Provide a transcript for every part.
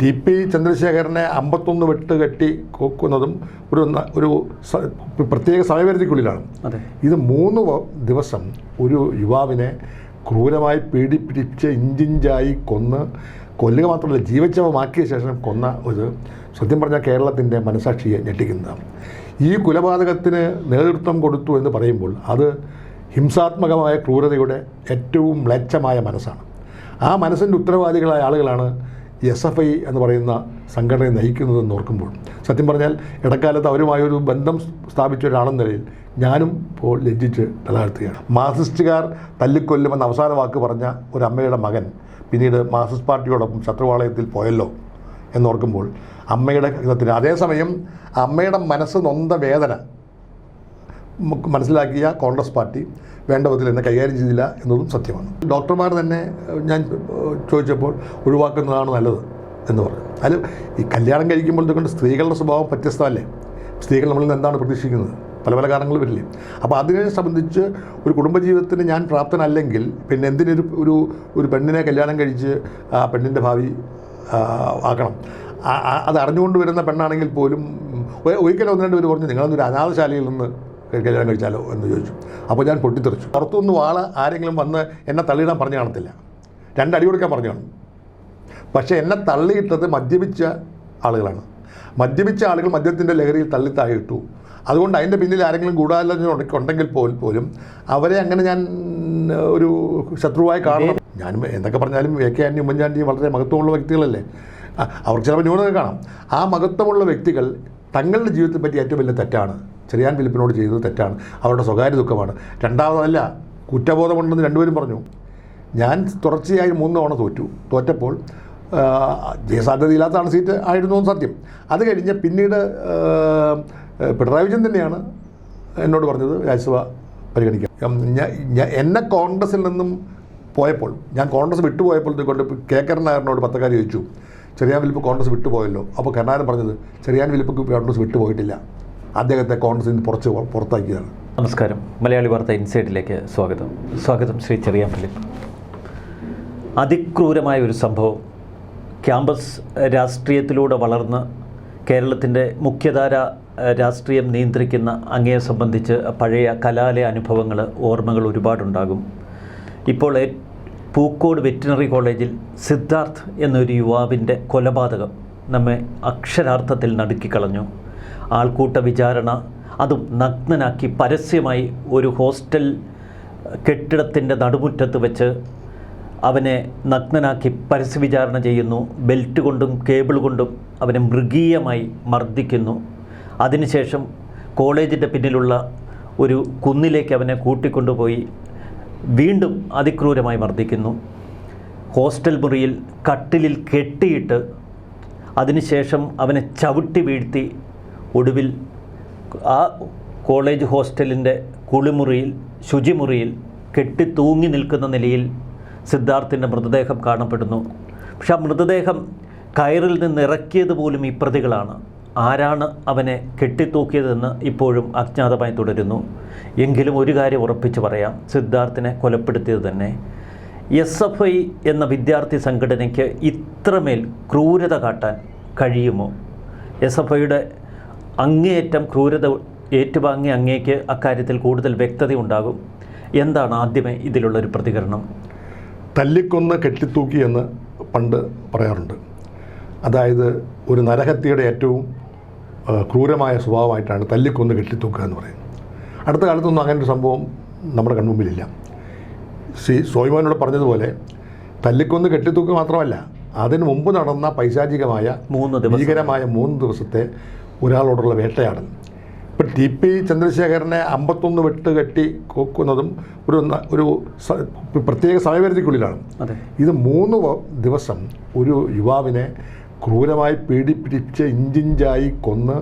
TP. ചന്ദ്രശേഖരനെ 51 വെട്ട് കെട്ടി കൊക്കുന്നതും ഒരു പ്രത്യേക സമയപരിധിക്കുള്ളിലാണ്. ഇത് 3 ദിവസം ഒരു യുവാവിനെ ക്രൂരമായി പീഡിപ്പിച്ച് ഇഞ്ചിഞ്ചായി കൊല്ലുക മാത്രമല്ല ജീവച്ഛവമാക്കിയ ശേഷം കൊന്ന ഒരു സത്യം പറഞ്ഞാൽ കേരളത്തിൻ്റെ മനസാക്ഷിയെ ഞെട്ടിക്കുന്നതാണ്. ഈ കൊലപാതകത്തിന് നേതൃത്വം കൊടുത്തു എന്ന് പറയുമ്പോൾ അത് ഹിംസാത്മകമായ ക്രൂരതയുടെ ഏറ്റവും മ്ലേച്ഛമായ മനസ്സാണ്. ആ മനസ്സിൻ്റെ ഉത്തരവാദികളായ ആളുകളാണ് SFI എന്ന് പറയുന്ന സംഘടനയെ നയിക്കുന്നതെന്ന് ഓർക്കുമ്പോൾ സത്യം പറഞ്ഞാൽ ഇടക്കാലത്ത് അവരുമായൊരു ബന്ധം സ്ഥാപിച്ച ഒരാളെന്ന നിലയിൽ ഞാനും ഇപ്പോൾ ലജ്ജിച്ച് തലതാഴ്ത്തുകയാണ്. മാർക്സിസ്റ്റുകാർ തല്ലിക്കൊല്ലുമെന്ന് അവസാന വാക്ക് പറഞ്ഞ ഒരു അമ്മയുടെ മകൻ പിന്നീട് മാർക്സിസ്റ്റ് പാർട്ടിയോടൊപ്പം ശത്രുവാളയത്തിൽ പോയല്ലോ എന്നോർക്കുമ്പോൾ അമ്മയുടെ ഹിതത്തിന് അതേസമയം അമ്മയുടെ മനസ്സ് നൊന്ത വേദന മനസ്സിലാക്കിയ കോൺഗ്രസ് പാർട്ടി വേണ്ട വിധത്തിൽ എന്നെ കൈകാര്യം ചെയ്തില്ല എന്നതും സത്യമാണ്. ഡോക്ടർമാർ തന്നെ ഞാൻ ചോദിച്ചപ്പോൾ ഒഴിവാക്കുന്നതാണ് നല്ലത് എന്ന് പറഞ്ഞു. അതിൽ ഈ കല്യാണം കഴിക്കുമ്പോഴത്തേക്കൊണ്ട് സ്ത്രീകളുടെ സ്വഭാവം വ്യത്യസ്തമല്ലേ? സ്ത്രീകൾ നമ്മളിൽ നിന്ന് എന്താണ് പ്രതീക്ഷിക്കുന്നത്? പല പല കാരണങ്ങൾ വരില്ലേ? അപ്പോൾ അതിനെ സംബന്ധിച്ച് ഒരു കുടുംബജീവിതത്തിന് ഞാൻ പ്രാപ്തനല്ലെങ്കിൽ പിന്നെ ഒരു പെണ്ണിനെ കല്യാണം കഴിച്ച് ആ പെണ്ണിൻ്റെ ഭാവി ആക്കണം. അത് അറിഞ്ഞുകൊണ്ട് വരുന്ന പെണ്ണാണെങ്കിൽ പോലും ഒരിക്കലും 1-2 പേര് പറഞ്ഞു നിങ്ങളൊന്നൊരു അനാഥശാലയിൽ നിന്ന് കല്യാണം കഴിച്ചാലോ എന്ന് ചോദിച്ചു. അപ്പോൾ ഞാൻ പൊട്ടിത്തെറിച്ചു. പുറത്തുനിന്ന് ആരെങ്കിലും വന്ന് എന്നെ തള്ളിയിടാൻ പറഞ്ഞു കാണത്തില്ല, 2 അടി കൊടുക്കാൻ പറഞ്ഞു കാണും. പക്ഷേ എന്നെ തള്ളിയിട്ടത് മദ്യപിച്ച ആളുകളാണ്. മദ്യപിച്ച ആളുകൾ മദ്യത്തിൻ്റെ ലഹരിയിൽ തള്ളിത്താഴെ ഇട്ടു. അതുകൊണ്ട് അതിൻ്റെ പിന്നിൽ ആരെങ്കിലും ഗൂഢാലോചന ഉണ്ടെങ്കിൽ പോലും അവരെ അങ്ങനെ ഞാൻ ഒരു ശത്രുവായി കാണണം. ഞാനും എന്തൊക്കെ പറഞ്ഞാലും AK ആൻ്റണി ഉമ്മൻചാണ്ടി വളരെ മഹത്വമുള്ള വ്യക്തികളല്ലേ. അവർക്ക് ചിലപ്പോൾ ന്യൂനത കാണാം. ആ മഹത്വമുള്ള വ്യക്തികൾ തങ്ങളുടെ ജീവിതത്തെ പറ്റി ഏറ്റവും വലിയ തെറ്റാണ് ചെറിയാൻ ഫിലിപ്പിനോട് ചെയ്തത് തെറ്റാണ്, അവരുടെ സ്വകാര്യ ദുഃഖമാണ്. രണ്ടാമതല്ല, കുറ്റബോധമുണ്ടെന്ന് 2 പേരും പറഞ്ഞു. ഞാൻ തുടർച്ചയായി 3 തവണ തോറ്റപ്പോൾ ജയസാധ്യതയില്ലാത്തതാണ് സീറ്റ് ആയിരുന്നു സത്യം. അത് കഴിഞ്ഞ് പിന്നീട് പിണറായി വിജയൻ തന്നെയാണ് എന്നോട് പറഞ്ഞത് രാജ്യസഭ പരിഗണിക്കാം. എന്നെ കോൺഗ്രസിൽ നിന്നും പോയപ്പോൾ ഞാൻ കോൺഗ്രസ് വിട്ടുപോയപ്പോഴത്തേക്കൊണ്ട് കരുണാകരനോട് പത്രക്കാർ ചോദിച്ചു ചെറിയാൻ ഫിലിപ്പ് കോൺഗ്രസ് വിട്ടുപോയല്ലോ. അപ്പോൾ കരുണാകരൻ പറഞ്ഞത് ചെറിയാൻ ഫിലിപ്പ് കോൺഗ്രസ് വിട്ടുപോയിട്ടില്ല, അദ്ദേഹത്തെ കോൺഗ്രസിൽ നിന്ന് പുറത്താക്കിയതാണ്. നമസ്കാരം, മലയാളി വാർത്ത ഇൻസൈഡിലേക്ക് സ്വാഗതം ശ്രീ ചെറിയാൻ ഫിലിപ്പ്. അതിക്രൂരമായ ഒരു സംഭവം, ക്യാമ്പസ് രാഷ്ട്രീയത്തിലൂടെ വളർന്ന് കേരളത്തിൻ്റെ മുഖ്യധാര രാഷ്ട്രീയം നിയന്ത്രിക്കുന്ന അങ്ങയെ സംബന്ധിച്ച് പഴയ കലാലയ അനുഭവങ്ങൾ, ഓർമ്മകൾ ഒരുപാടുണ്ടാകും. ഇപ്പോൾ പൂക്കോട് വെറ്റിനറി കോളേജിൽ സിദ്ധാർത്ഥ് എന്നൊരു യുവാവിൻ്റെ കൊലപാതകം നമ്മെ അക്ഷരാർത്ഥത്തിൽ നടുക്കിക്കളഞ്ഞു. ആൾക്കൂട്ട വിചാരണ, അതും നഗ്നനാക്കി പരസ്യമായി ഒരു ഹോസ്റ്റൽ കെട്ടിടത്തിൻ്റെ നടുമുറ്റത്ത് വെച്ച് അവനെ നഗ്നനാക്കി പരസ്യവിചാരണ ചെയ്യുന്നു. ബെൽറ്റ് കൊണ്ടും കേബിൾ കൊണ്ടും അവനെ മൃഗീയമായി മർദ്ദിക്കുന്നു. അതിനുശേഷം കോളേജിൻ്റെ പിന്നിലുള്ള ഒരു കുന്നിലേക്ക് അവനെ കൂട്ടിക്കൊണ്ടുപോയി വീണ്ടും അതിക്രൂരമായി മർദ്ദിക്കുന്നു. ഹോസ്റ്റൽ മുറിയിൽ കട്ടിലിൽ കെട്ടിയിട്ട് അതിനുശേഷം അവനെ ചവിട്ടി വീഴ്ത്തി ഒടുവിൽ ആ കോളേജ് ഹോസ്റ്റലിൻ്റെ കുളിമുറിയിൽ ശുചിമുറിയിൽ കെട്ടി തൂങ്ങി നിൽക്കുന്ന നിലയിൽ സിദ്ധാർത്ഥിൻ്റെ മൃതദേഹം കാണപ്പെടുന്നു. പക്ഷെ ആ മൃതദേഹം കയറിൽ നിന്ന് ഇറക്കിയത് പോലും ഈ പ്രതികളാണ്. ആരാണ് അവനെ കെട്ടിത്തൂക്കിയതെന്ന് ഇപ്പോഴും അജ്ഞാതമായി തുടരുന്നു. എങ്കിലും ഒരു കാര്യം ഉറപ്പിച്ച് പറയാം, സിദ്ധാർത്ഥിനെ കൊലപ്പെടുത്തിയത് തന്നെ SFI എന്ന വിദ്യാർത്ഥി സംഘടനയ്ക്ക് ഇത്രമേൽ ക്രൂരത കാട്ടാൻ കഴിയുമോ? SFIയുടെ അങ്ങേയറ്റം ക്രൂരത ഏറ്റുവാങ്ങിയ അങ്ങേക്ക് അക്കാര്യത്തിൽ കൂടുതൽ വ്യക്തത ഉണ്ടാകും. എന്താണ് ആദ്യമേ ഇതിലുള്ളൊരു പ്രതികരണം? തല്ലിക്കൊന്ന് കെട്ടിത്തൂക്കി എന്ന് പണ്ട് പറയാറുണ്ട്. അതായത് ഒരു നരഹത്യയുടെ ഏറ്റവും ക്രൂരമായ സ്വഭാവമായിട്ടാണ് തല്ലിക്കൊന്ന് കെട്ടിത്തൂക്കുക എന്ന് പറയുന്നത്. അടുത്ത കാലത്തൊന്നും അങ്ങനെ ഒരു സംഭവം നമ്മുടെ കൺമുമ്പിലില്ല. സോയിമോനോട് പറഞ്ഞതുപോലെ തല്ലിക്കൊന്ന് കെട്ടിത്തൂക്കുക മാത്രമല്ല, അതിന് മുമ്പ് നടന്ന പൈശാചികമായ ഭീകരമായ 3 ദിവസത്തെ ഒരാളോടുള്ള വേട്ടയാടൽ. ഇപ്പം ടി.പി. ചന്ദ്രശേഖരനെ 51 വെട്ട് കെട്ടി കൊക്കുന്നതും ഒരു പ്രത്യേക സമയപരിധിക്കുള്ളിലാണ്. ഇത് 3 ദിവസം ഒരു യുവാവിനെ ക്രൂരമായി പീഡിപ്പിച്ച് ഇഞ്ചിഞ്ചായി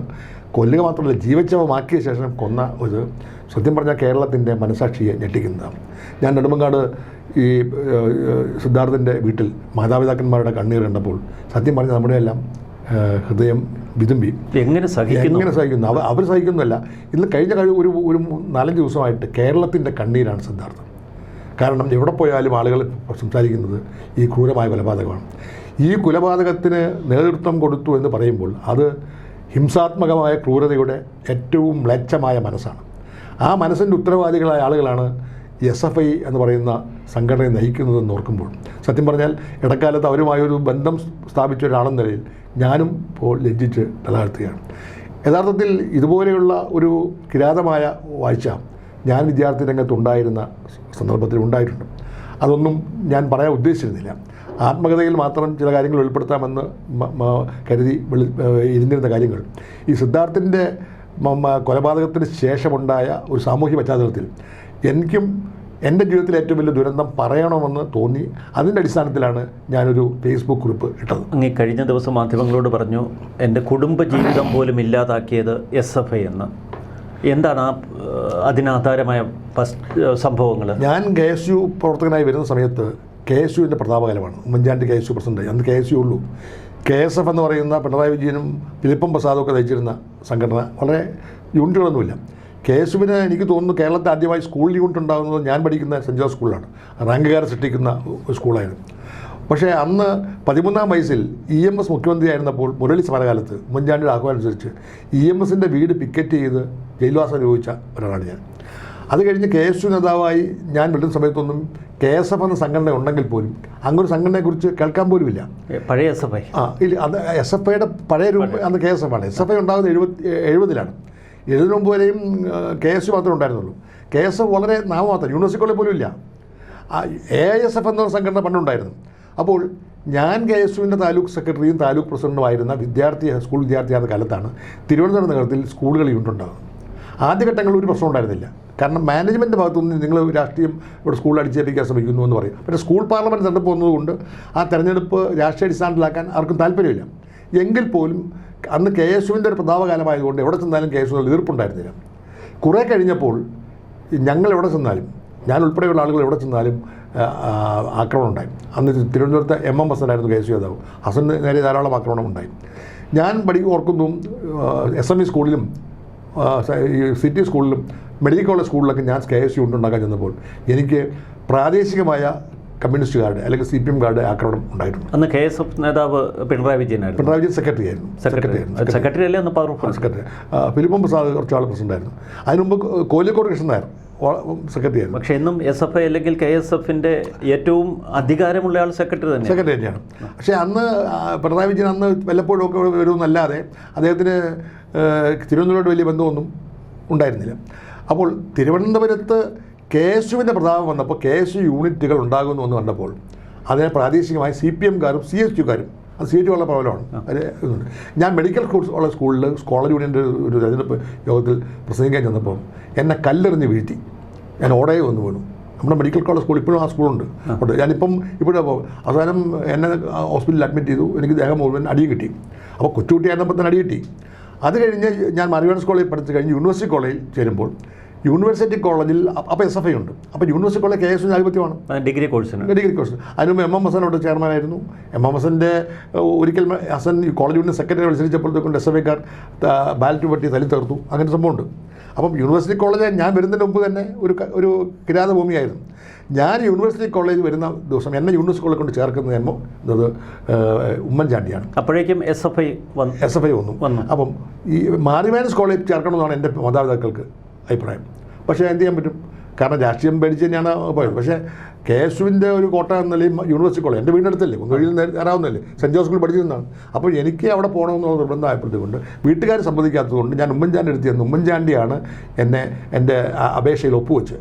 കൊല്ലുക മാത്രമല്ല ജീവച്ഛവമാക്കിയ ശേഷം കൊന്ന ഒരു സത്യം പറഞ്ഞാൽ കേരളത്തിൻ്റെ മനസാക്ഷിയെ ഞെട്ടിക്കുന്നതാണ്. ഞാൻ നെടുമങ്ങാട് ഈ സിദ്ധാർത്ഥിൻ്റെ വീട്ടിൽ മാതാപിതാക്കന്മാരുടെ കണ്ണീർ കണ്ടപ്പോൾ സത്യം പറഞ്ഞാൽ നമ്മുടെ എല്ലാം ഹൃദയം വിതുമ്പി. എങ്ങനെ സഹിക്കുന്നു അവർ സഹിക്കുന്നതല്ല. ഇന്ന് കഴിഞ്ഞ ഒരു 4-5 ദിവസമായിട്ട് കേരളത്തിൻ്റെ കണ്ണീരാണ് സിദ്ധാർത്ഥം. കാരണം എവിടെ പോയാലും ആളുകൾ സംസാരിക്കുന്നത് ഈ ക്രൂരമായ കൊലപാതകമാണ്. ഈ കൊലപാതകത്തിന് നേതൃത്വം കൊടുത്തു എന്ന് പറയുമ്പോൾ അത് ഹിംസാത്മകമായ ക്രൂരതയുടെ ഏറ്റവും മ്ലേച്ഛമായ മനസ്സാണ്. ആ മനസ്സിൻ്റെ ഉത്തരവാദികളായ ആളുകളാണ് SFI എന്ന് പറയുന്ന സംഘടനയെ നയിക്കുന്നതെന്ന് ഓർക്കുമ്പോൾ സത്യം പറഞ്ഞാൽ ഇടക്കാലത്ത് അവരുമായൊരു ബന്ധം സ്ഥാപിച്ച ഒരാളെന്ന നിലയിൽ ഞാനും ഇപ്പോൾ ലജ്ജിച്ച് തലതാഴ്ത്തുകയാണ്. യഥാർത്ഥത്തിൽ ഇതുപോലെയുള്ള ഒരു കിരാതമായ വാഴ്ച ഞാൻ വിദ്യാർത്ഥി രംഗത്തുണ്ടായിരുന്ന സന്ദർഭത്തിൽ ഉണ്ടായിട്ടുണ്ട്. അതൊന്നും ഞാൻ പറയാൻ ഉദ്ദേശിച്ചിരുന്നില്ല. ആത്മകഥയിൽ മാത്രം ചില കാര്യങ്ങൾ വെളിപ്പെടുത്താമെന്ന് കരുതി ഇരുന്നിരുന്ന കാര്യങ്ങൾ ഈ സിദ്ധാർത്ഥിൻ്റെ കൊലപാതകത്തിന് ശേഷമുണ്ടായ ഒരു സാമൂഹ്യ പശ്ചാത്തലത്തിൽ എനിക്കും എൻ്റെ ജീവിതത്തിലെ ഏറ്റവും വലിയ ദുരന്തം പറയണമെന്ന് തോന്നി. അതിൻ്റെ അടിസ്ഥാനത്തിലാണ് ഞാനൊരു ഫേസ്ബുക്ക് കുറിപ്പ് ഇട്ടത്. അങ്ങ് കഴിഞ്ഞ ദിവസം മാധ്യമങ്ങളോട് പറഞ്ഞു എൻ്റെ കുടുംബജീവിതം പോലും ഇല്ലാതാക്കിയത് SFI എന്ന്. എന്താണ് അതിനാധാരമായ സംഭവങ്ങൾ? ഞാൻ KSU പ്രവർത്തകനായി വരുന്ന സമയത്ത് KSUവിൻ്റെ പ്രതാപകാലമാണ്. ഉമ്മൻചാണ്ടി KSU പ്രസിഡൻ്റായി. അന്ന് KSU ഉള്ളൂ. KSF എന്ന് പറയുന്ന പിണറായി വിജയനും ഫിലിപ്പം പ്രസാദൊക്കെ നയിച്ചിരുന്ന സംഘടന വളരെ യൂണിറ്റുകളൊന്നുമില്ല. KSUവിന് എനിക്ക് തോന്നുന്നു കേരളത്തിൽ ആദ്യമായി സ്കൂൾ യൂണിറ്റ് ഉണ്ടാകുന്നത് ഞാൻ പഠിക്കുന്ന സെൻറ്റ് ജോസഫ് സ്കൂളിലാണ്. റാങ്കുകാരെ സൃഷ്ടിക്കുന്ന ഒരു സ്കൂളായിരുന്നു. പക്ഷേ അന്ന് 13-ാം വയസ്സിൽ EMS മുഖ്യമന്ത്രിയായിരുന്നപ്പോൾ മുരളി സമരകാലത്ത് ഉമ്മൻചാണ്ടിയുടെ ആഹ്വാനം അനുസരിച്ച് EMSൻ്റെ വീട് പിക്കറ്റ് ചെയ്ത് ജയിൽവാസം അനുഭവിച്ച ഒരാളാണ് ഞാൻ. അത് കഴിഞ്ഞ് KSU നേതാവായി ഞാൻ വിടുന്ന സമയത്തൊന്നും KSF എന്ന സംഘടന ഉണ്ടെങ്കിൽ പോലും അങ്ങനൊരു സംഘടനയെക്കുറിച്ച് കേൾക്കാൻ പോലുമില്ല. പഴയ SFI ഇല്ല, അത് SFIയുടെ പഴയ രൂപം അന്ന് KSF ആണ്. SFI ഉണ്ടാകുന്നത് 70-ലാണ്. 70 മുമ്പ് വരെയും KSU മാത്രമേ ഉണ്ടായിരുന്നുള്ളൂ. KSF വളരെ നാമമാത്രം, യൂണിവേഴ്സിറ്റി കോളേജ് പോലും ഇല്ല. AISF എന്ന സംഘടന പണ്ടുണ്ടായിരുന്നു. അപ്പോൾ ഞാൻ KSUവിൻ്റെ താലൂക്ക് സെക്രട്ടറിയും താലൂക്ക് പ്രസിഡൻറ്റുമായിരുന്ന സ്കൂൾ വിദ്യാർത്ഥിയായിരുന്ന കാലത്താണ് തിരുവനന്തപുരം നഗരത്തിൽ സ്കൂളുകൾ യൂണിറ്റ് ഉണ്ടാകുന്നത്. ആദ്യഘട്ടങ്ങളിൽ ഒരു പ്രശ്നം ഉണ്ടായിരുന്നില്ല. കാരണം മാനേജ്മെൻറ്റ് ഭാഗത്തുനിന്ന് നിങ്ങൾ രാഷ്ട്രീയം ഇവിടെ സ്കൂളിൽ അടിച്ചേൽപ്പിക്കാൻ ശ്രമിക്കുന്നു എന്ന് പറയും. പക്ഷേ സ്കൂൾ പാർലമെൻറ്റ് തെരഞ്ഞെടുപ്പ് വന്നതുകൊണ്ട് ആ തെരഞ്ഞെടുപ്പ് രാഷ്ട്രീയ അടിസ്ഥാനത്തിലാക്കാൻ ആർക്കും താല്പര്യമില്ല. എങ്കിൽ പോലും അന്ന് KSUവിൻ്റെ ഒരു പ്രതാപകാലമായതുകൊണ്ട് എവിടെ ചെന്നാലും KSU എതിർപ്പുണ്ടായിരുന്നില്ല. കുറേ കഴിഞ്ഞപ്പോൾ ഞങ്ങൾ എവിടെ ചെന്നാലും, ഞാൻ ഉൾപ്പെടെയുള്ള ആളുകൾ എവിടെ ചെന്നാലും ആക്രമണം ഉണ്ടായി. അന്ന് തിരുവനന്തപുരത്ത് MM ഹസനായിരുന്നു KSU നേതാവ്. ഹസന് നേരെ ധാരാളം ആക്രമണം ഉണ്ടായി. ഞാൻ ഓർക്കുന്നു SME സ്കൂളിലും സിറ്റി സ്കൂളിലും മെഡിക്കൽ കോളേജ് സ്കൂളിലൊക്കെ ഞാൻ KSU ഉണ്ടാക്കാൻ ചെന്നപ്പോൾ എനിക്ക് പ്രാദേശികമായ കമ്മ്യൂണിസ്റ്റുകാരുടെ അല്ലെങ്കിൽ CPMകാരുടെ ആക്രമണം ഉണ്ടായിട്ടുണ്ട്. അന്ന് KSF നേതാവ് പിണറായി വിജയനായിരുന്നു. പിണറായി വിജയൻ സെക്രട്ടറി ആയിരുന്നു. സെക്രട്ടറി അല്ലേ അന്ന് പവർഫുൾ സെക്രട്ടറി. ഫിലിപ്പം പ്രസാദ് കുറച്ചാൾ പ്രസിഡൻ്റായിരുന്നു. അതിനുമുമ്പ് കോലിക്കോട് കൃഷ്ണൻ നായർ സെക്രട്ടറി ആയിരുന്നു. പക്ഷേ ഇന്നും SFI അല്ലെങ്കിൽ KSFിൻ്റെ ഏറ്റവും അധികാരമുള്ള ആൾ സെക്രട്ടറി തന്നെയാണ്. പക്ഷേ അന്ന് പിണറായി വിജയൻ അന്ന് വല്ലപ്പോഴും ഒക്കെ വരുമെന്നല്ലാതെ അദ്ദേഹത്തിന് തിരുവനന്തപുരത്ത് വലിയ ബന്ധമൊന്നും ഉണ്ടായിരുന്നില്ല. അപ്പോൾ തിരുവനന്തപുരത്ത് KSUവിൻ്റെ പ്രതാപം വന്നപ്പോൾ KSU യൂണിറ്റുകൾ ഉണ്ടാകുന്നു എന്ന് കണ്ടപ്പോൾ അതിനെ പ്രാദേശികമായി CPMകാരും CSUകാരും, അത് CSU വളരെ പ്രബലമാണ്. ഇതുണ്ട്. ഞാൻ മെഡിക്കൽ ഉള്ള സ്കൂളിൽ കോളേജ് യൂണിയൻ്റെ ഒരു തെരഞ്ഞെടുപ്പ് യോഗത്തിൽ പ്രസംഗിക്കാൻ ചെന്നപ്പോൾ എന്നെ കല്ലെറിഞ്ഞ് വീഴ്ത്തി. ഞാൻ ഓടയെ വന്ന് വീണു. നമ്മുടെ മെഡിക്കൽ കോളേജ് സ്കൂൾ ഇപ്പോഴും ആ സ്കൂളുണ്ട്. ഞാനിപ്പം ഇപ്പോഴും അവസാനം എന്നെ ഹോസ്പിറ്റലിൽ അഡ്മിറ്റ് ചെയ്തു. എനിക്ക് ദേഹം മുഴുവൻ അടി കിട്ടി. അപ്പോൾ കൊച്ചുകുട്ടിയായിരുന്നപ്പോൾ തന്നെ അടി കിട്ടി. അത് കഴിഞ്ഞ് ഞാൻ മറിവാൻസ് കോളേജിൽ പഠിച്ച് കഴിഞ്ഞ് യൂണിവേഴ്സിറ്റി കോളേജിൽ ചേരുമ്പോൾ യൂണിവേഴ്സിറ്റി കോളേജിൽ അപ്പോൾ SFI ഉണ്ട്. അപ്പോൾ യൂണിവേഴ്സിറ്റി കോളേജ് KSUവിൻ്റെ ആധിപത്യമാണ്. Degree course. അതിനുമുമ്പ് MM ഹസൻ അവിടെ ചെയർമാനായിരുന്നു. MM ഹസൻ്റെ ഒരിക്കൽ ഹസൻ കോളേജ് യൂണിയൻ സെക്രട്ടറി മത്സരിച്ചപ്പോഴത്തേക്കൊണ്ട് SFIക്കാർ ബാലറ്റ് പറ്റി തല്ലി തീർത്തു. അങ്ങനെ സംഭവമുണ്ട്. അപ്പം യൂണിവേഴ്സിറ്റി കോളേജ് ഞാൻ വരുന്നതിന് മുമ്പ് തന്നെ ഒരു കിരാത ഭൂമിയായിരുന്നു. ഞാൻ യൂണിവേഴ്സിറ്റി കോളേജ് വരുന്ന ദിവസം എന്നെ യൂണിവേഴ്സിറ്റി കോളേജ് കൊണ്ട് ചേർക്കുന്നത് ഉമ്മൻചാണ്ടിയാണ്. അപ്പോഴേക്കും SFI വന്നു. അപ്പം ഈ മാറിവാൻസ് കോളേജ് ചേർക്കണമെന്നാണ് എൻ്റെ മാതാപിതാക്കൾക്ക് അഭിപ്രായം. പക്ഷേ എന്ത് ചെയ്യാൻ പറ്റും? കാരണം രാഷ്ട്രീയം പേടിച്ച് തന്നെയാണ് പോയത്. പക്ഷേ KSUവിൻ്റെ ഒരു കോട്ട എന്നല്ലേ യൂണിവേഴ്സിറ്റി കോളേജ് എൻ്റെ വീടിനടുത്തല്ലേ, കുന്നുകളിൽ നേരാവുന്നല്ലേ, സെൻറ്റ് ജോസഫ് സ്കൂളിൽ പഠിച്ചിരുന്നതാണ്. അപ്പോൾ എനിക്ക് അവിടെ പോകണമെന്നുള്ള നിർബന്ധമായപ്പോഴത്തേക്കൊണ്ട് വീട്ടുകാർ സമ്മതിക്കാത്തതുകൊണ്ട് ഞാൻ ഉമ്മൻചാണ്ടി അടുത്ത് ചെന്ന് ഉമ്മൻചാണ്ടിയാണ് എൻ്റെ അപേക്ഷയിൽ ഒപ്പുവെച്ച്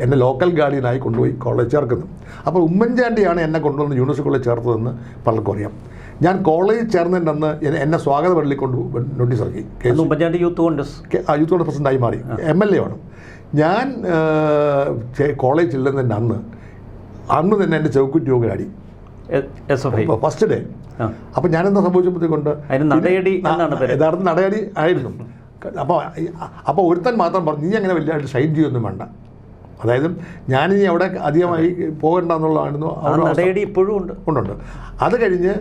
എന്നെ ലോക്കൽ ഗാർഡിയനായി കൊണ്ടുപോയി കോളേജ് ചേർക്കുന്നത്. അപ്പോൾ ഉമ്മൻചാണ്ടിയാണ് എന്നെ കൊണ്ടുവന്ന് യൂണിവേഴ്സിറ്റി കോളേജ് ചേർത്തതെന്ന് പലർക്കും അറിയാം. ഞാൻ കോളേജിൽ ചേർന്നതിൻ്റെ അന്ന് എന്നെ സ്വാഗത പള്ളിയിൽ കൊണ്ട് നോട്ടീസ് ഇറക്കി. ഉമ്മൻചാണ്ടി യൂത്ത് കോൺഗ്രസ് പ്രസിഡൻ്റായി മാറി. MLA ആണ്. ഞാൻ കോളേജ് ചെല്ലുന്നതിൻ്റെ അന്ന് തന്നെ എൻ്റെ ചൗക്കുറ്റി യോഗാടി ഫസ്റ്റ് ഡേ. അപ്പോൾ ഞാനെന്താ സംഭവിച്ചപ്പോഴത്തേക്കൊണ്ട് യഥാർത്ഥ നടയടി ആയിരുന്നു. അപ്പോൾ ഒരുത്തൻ മാത്രം പറഞ്ഞു, നീ അങ്ങനെ വലിയതായിട്ട് ഷൈൻ ചെയ്യൊന്നും വേണ്ട. അതായത് ഞാനിനി അവിടെ അധികമായി പോകേണ്ട എന്നുള്ളതായിരുന്നു. ഇപ്പോഴും ഉണ്ട്. അത് കഴിഞ്ഞ്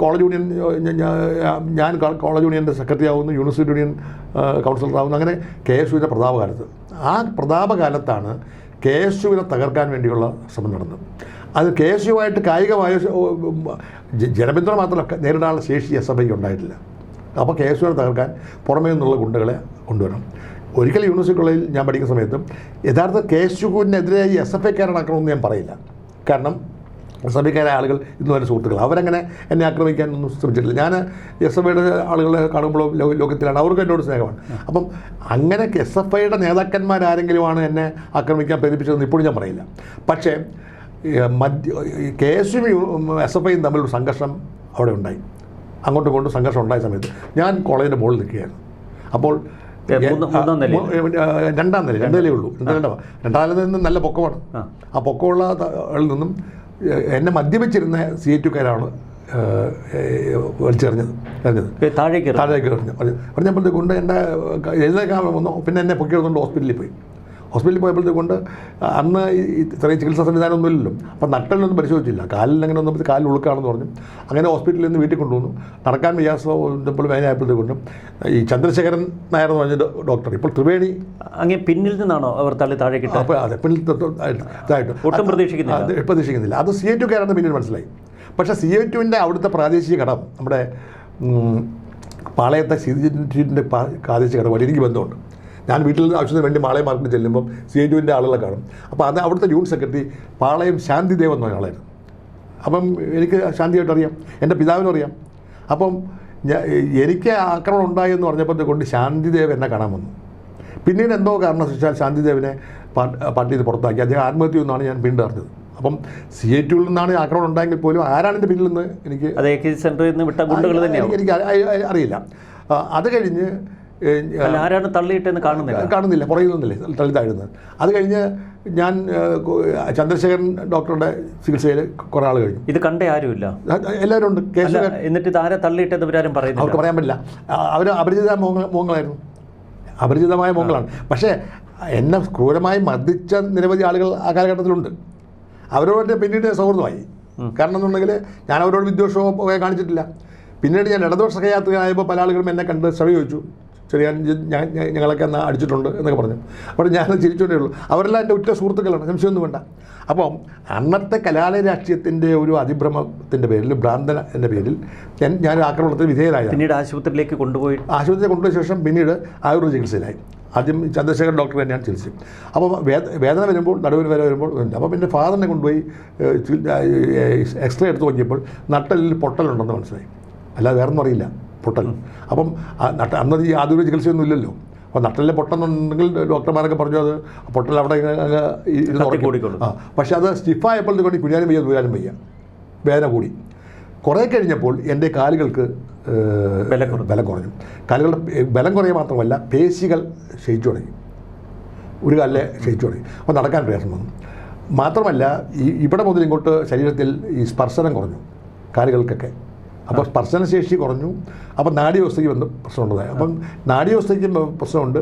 കോളേജ് യൂണിയൻ ഞാൻ കോളേജ് യൂണിയൻ്റെ സെക്രട്ടറി ആവുന്നു, യൂണിവേഴ്സിറ്റി യൂണിയൻ കൗൺസിലർ ആവുന്നു. അങ്ങനെ KSUവിൻ്റെ പ്രതാപകാലത്ത്, ആ പ്രതാപകാലത്താണ് KSUവിനെ തകർക്കാൻ വേണ്ടിയുള്ള ശ്രമം നടന്നത്. അത് കേസുമായിട്ട് കായികമായ ജനപിന്തുണ മാത്രമല്ല നേരിടാനുള്ള ശേഷി SFI ഉണ്ടായിട്ടില്ല. അപ്പോൾ കേസുകൾ തകർക്കാൻ പുറമേ നിന്നുള്ള ഗുണ്ടകളെ കൊണ്ടുവരണം. ഒരിക്കൽ യൂണിവേഴ്സിറ്റി കോളേജിൽ ഞാൻ പഠിക്കുന്ന സമയത്തും യഥാർത്ഥ കേസുവിനെതിരായി SFIക്കാരാണ് ആക്രമണമെന്ന് ഞാൻ പറയില്ല. കാരണം SFIക്കാരായ ആളുകൾ ഇന്ന് വരെ സുഹൃത്തുക്കൾ, അവരങ്ങനെ എന്നെ ആക്രമിക്കാനൊന്നും ശ്രമിച്ചിട്ടില്ല. ഞാൻ SFIയുടെ ആളുകളെ കാണുമ്പോൾ ലോകത്തിലാണ്, അവർക്ക് എന്നോട് സ്നേഹമാണ്. അപ്പം അങ്ങനെ SFIയുടെ നേതാക്കന്മാരാരെങ്കിലുമാണ് എന്നെ ആക്രമിക്കാൻ പ്രേരിപ്പിച്ചതെന്ന് ഇപ്പോഴും ഞാൻ പറയില്ല. പക്ഷേ KSUം SFIയും തമ്മിലൊരു സംഘർഷം അവിടെ ഉണ്ടായി. അങ്ങോട്ടും ഇങ്ങോട്ടും സംഘർഷം ഉണ്ടായ സമയത്ത് ഞാൻ കോളേജിൻ്റെ മുകളിൽ നിൽക്കുകയായിരുന്നു. അപ്പോൾ 2ാം നില, 2 നിലയേ ഉള്ളൂ. 2ാം നിലയിൽ നിന്ന് നല്ല പൊക്കമാണ്. ആ പൊക്കമുള്ള ആളിൽ നിന്നും എന്നെ മദ്യപിച്ചിരുന്ന CA2കാരാണ് വലിച്ചെറിഞ്ഞത്. താഴേക്ക് പറഞ്ഞപ്പോഴത്തേക്ക് കൊണ്ട് എന്നെ എഴുന്നേക്കാൻ വന്നു. പിന്നെ എന്നെ പൊക്കിയെടുത്തുകൊണ്ട് ഹോസ്പിറ്റലിൽ പോയപ്പോഴത്തേക്കൊണ്ട് അന്ന് ഇത്രയും ചികിത്സാ സംവിധാനമൊന്നും ഇല്ലല്ലോ. അപ്പം നട്ടലിനൊന്നും പരിശോധിച്ചില്ല. കാലിൽ അങ്ങനെ വന്നപ്പോൾ കാലിൽ ഉളുക്കാണെന്ന് പറഞ്ഞു. അങ്ങനെ ഹോസ്പിറ്റലിൽ നിന്ന് വീട്ടിൽ കൊണ്ടുവന്നു. നടക്കാൻ പ്രയാസപ്പോൾ വേദനയായപ്പോഴത്തേക്കൊണ്ടും ഈ ചന്ദ്രശേഖരൻ നായർ എന്ന് പറഞ്ഞ ഡോക്ടർ, ഇപ്പോൾ ത്രിവേണി, അങ്ങനെ പിന്നിൽ നിന്നാണോ അവർ തള്ളി താഴേക്ക്? അപ്പോൾ അതെ, പിന്നിൽ ഇതായിട്ട് ഒട്ടും പ്രതീക്ഷിക്കുന്നില്ല. അത് CA2കാരാണെന്ന് പിന്നീട് മനസ്സിലായി. പക്ഷേ CA2വിൻ്റെ അവിടുത്തെ പ്രാദേശിക ഘടകം, നമ്മുടെ പാളയത്തെ CA2വിൻ്റെ പ്രാദേശിക ഘടകമായിട്ട് എനിക്ക് ബന്ധമുണ്ട്. ഞാൻ വീട്ടിൽ ആവശ്യത്തിന് വേണ്ടി മാളയം മാർക്കറ്റിൽ ചെല്ലുമ്പം CA2വിൻ്റെ ആളുകളെ കാണും. അപ്പോൾ അത് അവിടുത്തെ യൂണിറ്റ് സെക്രട്ടറി പാളയം ശാന്തിദേവ് എന്ന ആളായിരുന്നു. അപ്പം എനിക്ക് ശാന്തിയായിട്ട് അറിയാം, എൻ്റെ പിതാവിനും അറിയാം. അപ്പം എനിക്ക് ആക്രമണം ഉണ്ടായി എന്ന് പറഞ്ഞപ്പോഴത്തെ കൊണ്ട് ശാന്തിദേവ് എന്നെ കാണാൻ വന്നു. പിന്നീട് എന്തോ കാരണവശാൽ ശാന്തിദേവിനെ പാർട്ടിയിൽ നിന്ന് പുറത്താക്കി. അദ്ദേഹം ആത്മഹത്യ എന്നാണ് ഞാൻ പിന്നീട് അറിഞ്ഞത്. അപ്പം CA2വിൽ നിന്നാണ് ആക്രമണം ഉണ്ടായെങ്കിൽ പോലും ആരാണ് എൻ്റെ പിന്നിൽ നിന്ന് എനിക്ക് അറിയില്ല. അത് കഴിഞ്ഞ് ആരാണ് തള്ളിയിട്ടെന്ന് കാണുന്നില്ല, പുറകിൽ നിന്നല്ലേ തള്ളി താഴുന്നത്. അത് കഴിഞ്ഞ് ഞാൻ ചന്ദ്രശേഖരൻ ഡോക്ടറുടെ ചികിത്സയിൽ കുറേ ആൾ കഴിഞ്ഞു. ഇത് കണ്ടേ ആരുമില്ല, എല്ലാവരും ഉണ്ട്. എന്നിട്ട് ഇത് ആരെ തള്ളിയിട്ടെന്ന് ഇവരാരും പറയുന്നു? അവർക്ക് പറയാൻ പറ്റില്ല. അവർ അപരിചിതമായ മുഖങ്ങളായിരുന്നു, അപരിചിതമായ മുഖങ്ങളാണ്. പക്ഷേ എന്നെ ക്രൂരമായി മർദ്ദിച്ച നിരവധി ആളുകൾ ആ കാലഘട്ടത്തിലുണ്ട്. അവരോട് പിന്നീട് സൗഹൃദമായി. കാരണം എന്നുണ്ടെങ്കിൽ ഞാൻ അവരോട് വിദ്വേഷമോ കാണിച്ചിട്ടില്ല. പിന്നീട് ഞാൻ ഇടതുപക്ഷ സഹയാത്രികനായപ്പോൾ പല ആളുകളും എന്നെ കണ്ട് ശ്രമി ചോദിച്ചു, ശരിയാ ഞങ്ങളൊക്കെ എന്നാൽ അടിച്ചിട്ടുണ്ട് എന്നൊക്കെ പറഞ്ഞു. അപ്പോൾ ഞാൻ ചിരിച്ചോണ്ടേ ഉള്ളൂ. അവരെല്ലാം എൻ്റെ ഉറ്റ സുഹൃത്തുക്കളാണ്, സംശയമൊന്നും വേണ്ട. അപ്പം അന്നത്തെ കലാലയ രാഷ്ട്രീയത്തിൻ്റെ ഒരു അതിഭ്രമത്തിൻ്റെ പേരിൽ, ഭ്രാന്തൻ്റെ പേരിൽ ഞാൻ ആക്രമണത്തിന് വിധേയനായി. പിന്നീട് ആശുപത്രിയിൽ കൊണ്ടുപോയ ശേഷം പിന്നീട് ആയുർവേദ ചികിത്സയിലായി. ആദ്യം ചന്ദ്രശേഖരൻ ഡോക്ടർ തന്നെയാണ് ചികിത്സ. അപ്പോൾ വേദന വരുമ്പോൾ, നടുവിന് വേദന വരുമ്പോൾ ഉണ്ട്. അപ്പം എൻ്റെ ഫാദറിനെ കൊണ്ടുപോയി എക്സ്റേ എടുത്ത് നോക്കിയപ്പോൾ നട്ടലിൽ പൊട്ടലുണ്ടെന്ന് മനസ്സിലായി. അല്ലാതെ വേറെ ഒന്നും അറിയില്ല, പൊട്ടൽ. അപ്പം അന്ന് ഈ ആധുനിക ചികിത്സയൊന്നും ഇല്ലല്ലോ. അപ്പോൾ നട്ടലിലെ പൊട്ടെന്നുണ്ടെങ്കിൽ ഡോക്ടർമാരൊക്കെ പറഞ്ഞു അത് പൊട്ടൽ അവിടെ പക്ഷേ അത് സ്റ്റിഫായപ്പോഴത്തേക്ക് കുഞ്ഞാനും വയ്യ, ദൂരാനും വയ്യ, വേദന കൂടി. കുറേ കഴിഞ്ഞപ്പോൾ എൻ്റെ കാലുകൾക്ക് ബലം കുറഞ്ഞു. കാലുകളുടെ ബലം കുറയുക മാത്രമല്ല, പേശികൾ ക്ഷയിച്ചു തുടങ്ങി. ഒരു കാലിലെ ക്ഷയിച്ചു തുടങ്ങി. അപ്പോൾ നടക്കാൻ പ്രയാസം വന്നു. മാത്രമല്ല ഇവിടെ മുതൽ ഇങ്ങോട്ട് ശരീരത്തിൽ ഈ സ്പർശനം കുറഞ്ഞു കാലുകൾക്കൊക്കെ. അപ്പോൾ സ്പർശനശേഷി കുറഞ്ഞു. അപ്പം നാഡീവ്യവസ്ഥയ്ക്ക് വന്ന് പ്രശ്നമുണ്ടായി. അപ്പം നാഡീവ്യവസ്ഥയ്ക്ക് പ്രശ്നമുണ്ട്,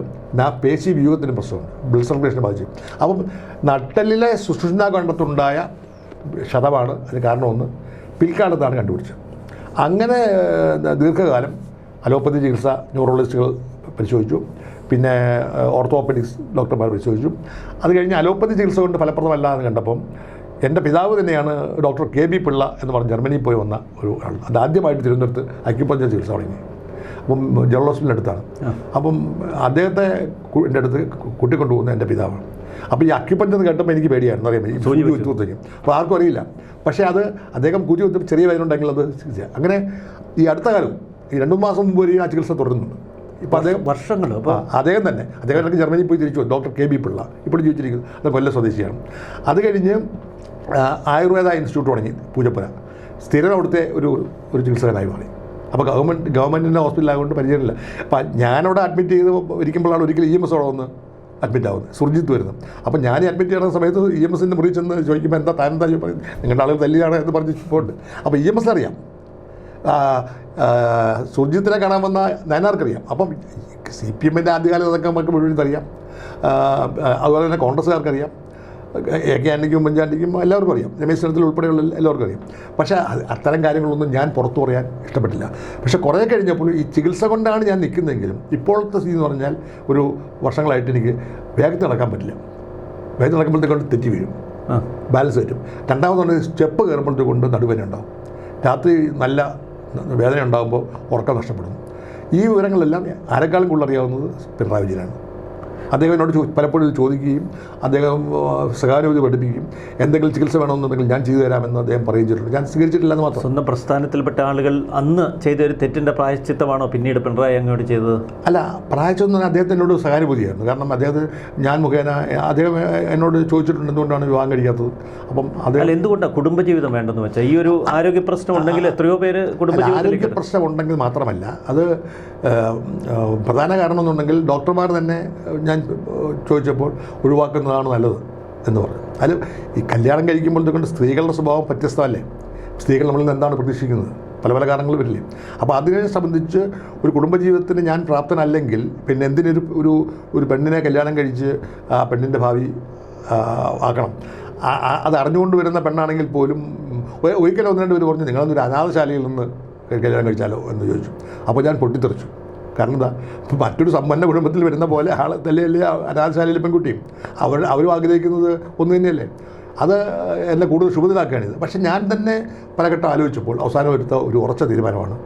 പേശി വ്യൂഹത്തിന് പ്രശ്നമുണ്ട്, ബ്ലഡ് സർക്കുലേഷനെ ബാധിച്ചു. അപ്പം നട്ടലിലെ സുഷുമ്നാകണ്ഡത്തുണ്ടായ ക്ഷതമാണ് അതിന് കാരണമെന്ന് പിൽക്കാലത്താണ് കണ്ടുപിടിച്ചത്. അങ്ങനെ ദീർഘകാലം അലോപ്പതി ചികിത്സ ന്യൂറോളജിസ്റ്റുകൾ പരിശോധിച്ചു, പിന്നെ ഓർത്തോപെഡിക്സ് ഡോക്ടർമാർ പരിശോധിച്ചു. അത് കഴിഞ്ഞ് അലോപ്പതി ചികിത്സ കൊണ്ട് ഫലപ്രദമല്ല എന്ന് കണ്ടപ്പം എൻ്റെ പിതാവ് തന്നെയാണ് ഡോക്ടർ KB പിള്ള എന്ന് പറഞ്ഞ് ജർമ്മനിയിൽ പോയി വന്ന ഒരു ആൾ. അതാദ്യമായിട്ട് തിരുവനന്തപുരത്ത് അക്യുപഞ്ചർ ചികിത്സ തുടങ്ങി. അപ്പം ജനറൽ ഹോസ്പിറ്റലിൻ്റെ അടുത്താണ്. അപ്പം അദ്ദേഹത്തെ എൻ്റെ അടുത്ത് കൂട്ടിക്കൊണ്ടുപോകുന്ന എൻ്റെ പിതാവാണ്. അപ്പോൾ ഈ അക്യുപഞ്ചർ കേട്ടപ്പോൾ എനിക്ക് പേടിയായിരുന്നു, അറിയാം, ഈ സൂചി കുത്തുവത്തേക്കും. അപ്പോൾ ആർക്കും അറിയില്ല. പക്ഷേ അത് അദ്ദേഹം കുതി കുത്തി ചെറിയ വേദന ഉണ്ടെങ്കിൽ അത് ചികിത്സ. അങ്ങനെ ഈ അടുത്ത കാലം ഈ 2 മാസം മുമ്പ് വരെയും ആ ചികിത്സ തുടരുന്നുണ്ട്. ഇപ്പോൾ അദ്ദേഹം വർഷങ്ങൾ അദ്ദേഹം തന്നെ ജർമ്മനിയിൽ പോയി തിരിച്ചു. ഡോക്ടർ KB പിള്ള ഇപ്പോൾ ജീവിച്ചിരിക്കുന്നത്, അത് കൊല്ലം സ്വദേശിയാണ്. അത് കഴിഞ്ഞ് ആയുർവേദ ഇൻസ്റ്റിറ്റ്യൂട്ട് തുടങ്ങി പൂജപ്പുര. സ്ഥിരം അവിടുത്തെ ഒരു ചികിത്സകനായി മാറി. അപ്പോൾ ഗവൺമെൻറ്റിൻ്റെ ഹോസ്പിറ്റലായതുകൊണ്ട് പരിചയമില്ല. അപ്പം ഞാനവിടെ അഡ്മിറ്റ് ചെയ്ത് ഇരിക്കുമ്പോഴാണ് ഒരിക്കലും EMS അവിടെ വന്ന് അഡ്മിറ്റ് ആവുന്നത്, സുർജിത്ത് വരുന്നത്. അപ്പം ഞാൻ അഡ്മിറ്റ് ചെയ്യുന്ന സമയത്ത് EMSൻ്റെ മുറിയിൽ ചെന്ന് ചോദിക്കുമ്പോൾ എന്താ പറയും, നിങ്ങളുടെ ആളുകൾ തല്ലിയാണ് എന്ന് പറഞ്ഞ് പോയിട്ട്. അപ്പോൾ EMS അറിയാം, സുർജിത്തിനെ കാണാൻ വന്ന നയനാർക്കറിയാം. അപ്പം CPMൻ്റെ ആദ്യകാലം അതൊക്കെ നമുക്ക് മുഴുവൻ അറിയാം. അതുപോലെ തന്നെ കോൺഗ്രസ്സുകാർക്കറിയാം, AK ആൻ്റണിക്കും ഉമ്മൻചാണ്ടിക്കും എല്ലാവർക്കും അറിയാം, രമേശ് ചെന്നിത്തല ഉൾപ്പെടെയുള്ള എല്ലാവർക്കും അറിയാം. പക്ഷേ അത്തരം കാര്യങ്ങളൊന്നും ഞാൻ പുറത്തു പറയാൻ ഇഷ്ടപ്പെട്ടില്ല. പക്ഷേ കുറേ കഴിഞ്ഞപ്പോൾ ഈ ചികിത്സ കൊണ്ടാണ് ഞാൻ നിൽക്കുന്നതെങ്കിലും ഇപ്പോഴത്തെ സ്ഥിതി എന്ന് പറഞ്ഞാൽ ഒരു വർഷങ്ങളായിട്ട് എനിക്ക് വേഗത്തിൽ നടക്കാൻ പറ്റില്ല. വേഗത്തിൽ നടക്കുമ്പോഴത്തേക്കൊണ്ട് തെറ്റി വീഴും. ബാലൻസ് തെറ്റും. രണ്ടാമതാണ് സ്റ്റെപ്പ് കയറുമ്പോഴത്തെ കൊണ്ട് നടുവേദന ഉണ്ടാകും. രാത്രി നല്ല വേദന ഉണ്ടാകുമ്പോൾ ഉറക്കം നഷ്ടപ്പെടുന്നു. ഈ വിവരങ്ങളെല്ലാം ആരെക്കാളും കൂടുതൽ അറിയാവുന്നത് പിണറായി വിജയനാണ്. അദ്ദേഹം എന്നോട് പലപ്പോഴും ഇത് ചോദിക്കുകയും അദ്ദേഹം സഹാനുഭൂതി പഠിപ്പിക്കുകയും എന്തെങ്കിലും ചികിത്സ വേണമെന്നുണ്ടെങ്കിൽ ഞാൻ ചെയ്തു തരാമെന്ന് അദ്ദേഹം പറയുകയും ചെയ്തിട്ടുണ്ട്. ഞാൻ സ്വീകരിച്ചിട്ടില്ല എന്ന് മാത്രം. സ്വന്തം പ്രസ്ഥാനത്തിൽപ്പെട്ട ആളുകൾ അന്ന് ചെയ്ത ഒരു തെറ്റിൻ്റെ പ്രായശ്ചിത്തമാണോ പിന്നീട് പിണറായി അങ്ങോട്ട് ചെയ്തത്? അല്ല, പ്രായശ്ചിത്തം എന്ന് അദ്ദേഹത്തിനോട് സഹാനുഭൂതിയായിരുന്നു. കാരണം അദ്ദേഹത്തിന് ഞാൻ മുഖേന അദ്ദേഹം എന്നോട് ചോദിച്ചിട്ടുണ്ട് എന്തുകൊണ്ടാണ് വിവാഹം കഴിക്കാത്തത്. അപ്പം അദ്ദേഹം എന്തുകൊണ്ടാണ് കുടുംബജീവിതം വേണ്ടെന്ന് വെച്ചാൽ ഈ ഒരു ആരോഗ്യ പ്രശ്നം ഉണ്ടെങ്കിൽ എത്രയോ പേര് ആരോഗ്യ പ്രശ്നം ഉണ്ടെങ്കിൽ മാത്രമല്ല, അത് പ്രധാന കാരണം എന്നുണ്ടെങ്കിൽ ഡോക്ടർമാർ തന്നെ ഞാൻ ചോദിച്ചപ്പോൾ ഒഴിവാക്കുന്നതാണ് നല്ലത് എന്ന് പറഞ്ഞു. അതിൽ ഈ കല്യാണം കഴിക്കുമ്പോഴത്തേക്കൊണ്ട് സ്ത്രീകളുടെ സ്വഭാവം വ്യത്യസ്തമല്ലേ. സ്ത്രീകൾ നമ്മളിൽ നിന്ന് എന്താണ് പ്രതീക്ഷിക്കുന്നത്, പല പല കാരണങ്ങൾ വരില്ലേ. അപ്പോൾ അതിനെ സംബന്ധിച്ച് ഒരു കുടുംബജീവിതത്തിന് ഞാൻ പ്രാപ്തനല്ലെങ്കിൽ പിന്നെ എന്തിനൊരു ഒരു പെണ്ണിനെ കല്യാണം കഴിച്ച് ആ പെണ്ണിൻ്റെ ഭാവി ആക്കണം. അത് അറിഞ്ഞുകൊണ്ട് വരുന്ന പെണ്ണാണെങ്കിൽ പോലും ഒരിക്കലും ഒന്ന് രണ്ട് പേര് പറഞ്ഞു നിങ്ങളൊന്നൊരു അനാഥശാലയിൽ നിന്ന് കല്യാണം കഴിച്ചാലോ എന്ന് ചോദിച്ചു. അപ്പോൾ ഞാൻ പൊട്ടിത്തെറിച്ചു. കാരണം എന്താ, മറ്റൊരു സമ്പന്ന കുടുംബത്തിൽ വരുന്ന പോലെ ആൾ തന്നെയല്ലേ അനാഥശാലയിലെ പെൺകുട്ടിയും അവരും ആഗ്രഹിക്കുന്നത് ഒന്ന് തന്നെയല്ലേ. അത് എന്നെ കൂടുതൽ ശുഭത്തിലാക്കുകയാണിത്. പക്ഷേ ഞാൻ തന്നെ പലഘട്ടം ആലോചിച്ചപ്പോൾ അവസാനം എടുത്ത ഒരു ഉറച്ച തീരുമാനമാണ്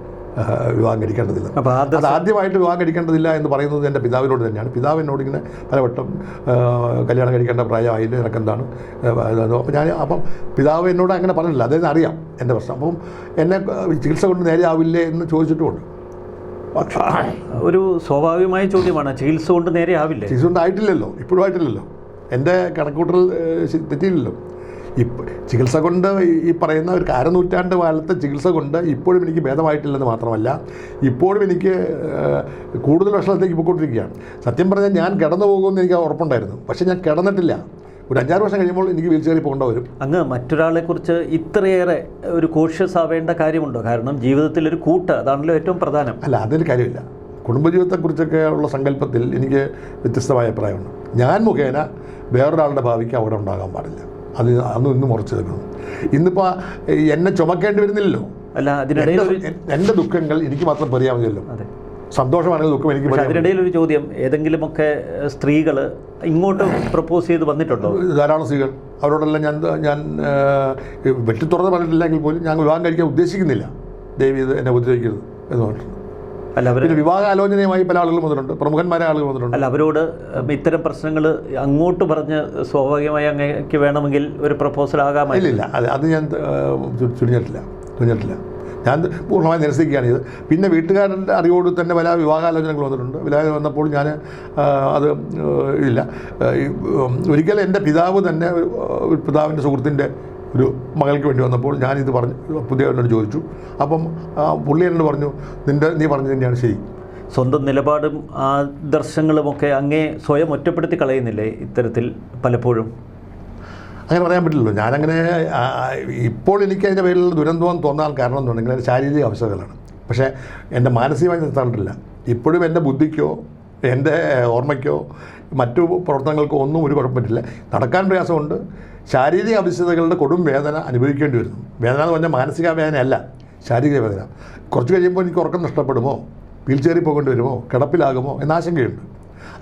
വിവാഹം കഴിക്കേണ്ടതില്ല. അത് ആദ്യമായിട്ട് വിവാഹം കഴിക്കേണ്ടതില്ല എന്ന് പറയുന്നത് എൻ്റെ പിതാവിനോട് തന്നെയാണ്. പിതാവ് എന്നോട് ഇങ്ങനെ പലവട്ടം കല്യാണം കഴിക്കേണ്ട പ്രായമായില്ല, നിനക്കെന്താണ്. അപ്പം പിതാവ് എന്നോട് അങ്ങനെ പറഞ്ഞില്ല, അദ്ദേഹത്തിന് അറിയാം എൻ്റെ പ്രശ്നം. അപ്പം എന്നെ ചികിത്സ കൊണ്ട് നേരെയാവില്ലേ എന്ന് ചോദിച്ചിട്ടുമുണ്ട്. ഒരു സ്വാഭാവികമായ ചോദ്യമാണ്, ചികിത്സ കൊണ്ട് നേരെ ആവില്ലേ? ചികിത്സ കൊണ്ട് ആയിട്ടില്ലല്ലോ, ഇപ്പോഴും ആയിട്ടില്ലല്ലോ. എൻ്റെ കണക്കൂട്ടൽ തെറ്റിയില്ലല്ലോ. ചികിത്സ കൊണ്ട് ഈ പറയുന്ന ഒരു അരനൂറ്റാണ്ട് കാലത്തെ ചികിത്സ കൊണ്ട് ഇപ്പോഴും എനിക്ക് ഭേദമായിട്ടില്ലെന്ന് മാത്രമല്ല, ഇപ്പോഴും എനിക്ക് കൂടുതൽ വർഷത്തേക്ക് പോയിക്കൊണ്ടിരിക്കുകയാണ്. സത്യം പറഞ്ഞാൽ ഞാൻ കിടന്നു പോകുമെന്ന് എനിക്ക് ഉറപ്പുണ്ടായിരുന്നു. പക്ഷേ ഞാൻ കിടന്നിട്ടില്ല. ഒരു 5-6 വർഷം കഴിയുമ്പോൾ എനിക്ക് വീൽ ചെയറിൽ പോകേണ്ട വരും. അങ്ങ് മറ്റൊരാളെക്കുറിച്ച് ഇത്രയേറെ ഒരു കോഷ്യസ് ആവേണ്ട കാര്യമുണ്ടോ? കാരണം ജീവിതത്തിലൊരു കൂട്ട് അതാണല്ലോ ഏറ്റവും പ്രധാനം. അല്ല, അതിന് കാര്യമില്ല. കുടുംബജീവിതത്തെക്കുറിച്ചൊക്കെ ഉള്ള സങ്കല്പത്തിൽ എനിക്ക് വ്യത്യസ്തമായ അഭിപ്രായമുണ്ട്. ഞാൻ മുഖേന വേറൊരാളുടെ ഭാവിക്ക് അവിടെ ഉണ്ടാകാൻ പാടില്ല. അത് അന്നും ഇന്നും ഉറച്ചു നിൽക്കണം. ഇന്നിപ്പോൾ എന്നെ ചുമക്കേണ്ടി വരുന്നില്ലല്ലോ. അല്ല, അതിനിടയിൽ എൻ്റെ ദുഃഖങ്ങൾ എനിക്ക് മാത്രം പറയാമല്ലോ. അതെ, സന്തോഷമാണെങ്കിൽ ദുഃഖം എനിക്ക്. അതിനിടയിൽ ഒരു ചോദ്യം, ഏതെങ്കിലുമൊക്കെ സ്ത്രീകൾ ഇങ്ങോട്ട് പ്രപ്പോസ് ചെയ്ത് വന്നിട്ടുണ്ടോ? ധാരാളം സ്ത്രീകൾ. അവരോടെല്ലാം ഞാൻ വെട്ടി തുറന്ന് പറഞ്ഞിട്ടില്ലെങ്കിൽ പോലും ഞാൻ വിവാഹം കഴിക്കാൻ ഉദ്ദേശിക്കുന്നില്ല, ദയവ് ചെയ്ത് എന്നെ ഉപദ്രവിക്കരുത് എന്ന് പറഞ്ഞിട്ടുണ്ട്. അല്ല, അവർ വിവാഹ ആലോചനയുമായി പല ആളുകളും വന്നിട്ടുണ്ട്, പ്രമുഖന്മാരെ ആളുകൾ വന്നിട്ടുണ്ട്. അല്ല, അവരോട് ഇത്തരം പ്രശ്നങ്ങൾ അങ്ങോട്ട് പറഞ്ഞ് സ്വാഭാവികമായി അങ്ങേക്ക് വേണമെങ്കിൽ ഒരു പ്രപ്പോസൽ ആകാമായിരുന്നു. ഇല്ല, അത് ഞാൻ തുനിഞ്ഞിട്ടില്ല. ഞാൻ പൂർണ്ണമായി നിരസിക്കുകയാണ് ചെയ്തത്. പിന്നെ വീട്ടുകാരുടെ അറിവോട് തന്നെ പല വിവാഹാലോചനകൾ വന്നിട്ടുണ്ട്. വിവാഹം വന്നപ്പോൾ ഞാൻ അത് ഇല്ല. ഒരിക്കൽ എൻ്റെ പിതാവ് തന്നെ ഒരു പിതാവിൻ്റെ സുഹൃത്തിൻ്റെ ഒരു മകൾക്ക് വേണ്ടി വന്നപ്പോൾ ഞാനിത് പറഞ്ഞു പുതിയവരോട് ചോദിച്ചു. അപ്പം പുള്ളി എന്നോട് പറഞ്ഞു നീ പറഞ്ഞത് തന്നെയാണ് ശരി. സ്വന്തം നിലപാടും ആദർശങ്ങളുമൊക്കെ അങ്ങേ സ്വയം ഒറ്റപ്പെടുത്തി കളയുന്നില്ലേ ഇത്തരത്തിൽ പലപ്പോഴും? അങ്ങനെ പറയാൻ പറ്റില്ലല്ലോ. ഞാനങ്ങനെ ഇപ്പോൾ എനിക്ക് അതിൻ്റെ പേരിൽ ദുരന്തം തോന്നാൻ കാരണം എന്നുണ്ടെങ്കിൽ അതിൻ്റെ ശാരീരിക അവസ്ഥകളാണ്. പക്ഷേ എൻ്റെ മാനസികമായി നിർത്താണ്ടില്ല. ഇപ്പോഴും എൻ്റെ ബുദ്ധിക്കോ എൻ്റെ ഓർമ്മയ്ക്കോ മറ്റു പ്രവർത്തനങ്ങൾക്കോ ഒന്നും ഒരു കുഴപ്പം പറ്റില്ല. നടക്കാൻ പ്രയാസമുണ്ട്. ശാരീരിക അവസ്ഥകളുടെ കൊടും വേദന അനുഭവിക്കേണ്ടി വരുന്നു. വേദന എന്ന് പറഞ്ഞാൽ മാനസിക വേദനയല്ല, ശാരീരിക വേദന. കുറച്ച് കഴിയുമ്പോൾ എനിക്ക് ഉറക്കം നഷ്ടപ്പെടുമോ, വീൽ ചെയറിൽ പോകേണ്ടി വരുമോ, കിടപ്പിലാകുമോ എന്ന ആശങ്കയുണ്ട്.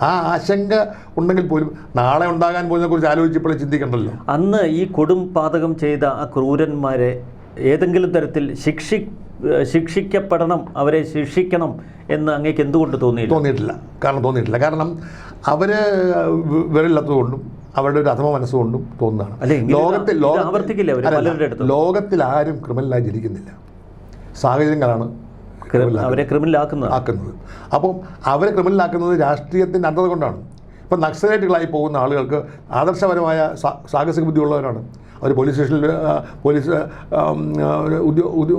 ആ ആശങ്ക ഉണ്ടെങ്കിൽ പോലും നാളെ ഉണ്ടാകാൻ പോകുന്നതിനെക്കുറിച്ച് ആലോചിച്ചപ്പോഴേ ചിന്തിക്കണ്ടല്ലോ. അന്ന് ഈ കൊടും പാതകം ചെയ്ത ആ ക്രൂരന്മാരെ ഏതെങ്കിലും തരത്തിൽ ശിക്ഷിക്കപ്പെടണം, അവരെ ശിക്ഷിക്കണം എന്ന് അങ്ങേക്ക് എന്തുകൊണ്ട് തോന്നിയിട്ടില്ല? കാരണം അവർ വിവരമില്ലാത്തതുകൊണ്ടും അവരുടെ ഒരു അധമ മനസ്സുകൊണ്ടും തോന്നുന്നതാണ്. ലോകത്തിൽ ആരും ക്രിമിനലായി ജനിക്കുന്നില്ല. സാഹചര്യങ്ങളാണ് അവരെ ക്രിമിനലാക്കുന്നത്. അപ്പം അവരെ ക്രിമിനലാക്കുന്നത് രാഷ്ട്രീയത്തിൻ്റെ അന്ധത കൊണ്ടാണ്. ഇപ്പം നക്സലൈറ്റുകളായി പോകുന്ന ആളുകൾക്ക് ആദർശപരമായ സാഹസിക ബുദ്ധിയുള്ളവരാണ്. അവർ പോലീസ് സ്റ്റേഷനിൽ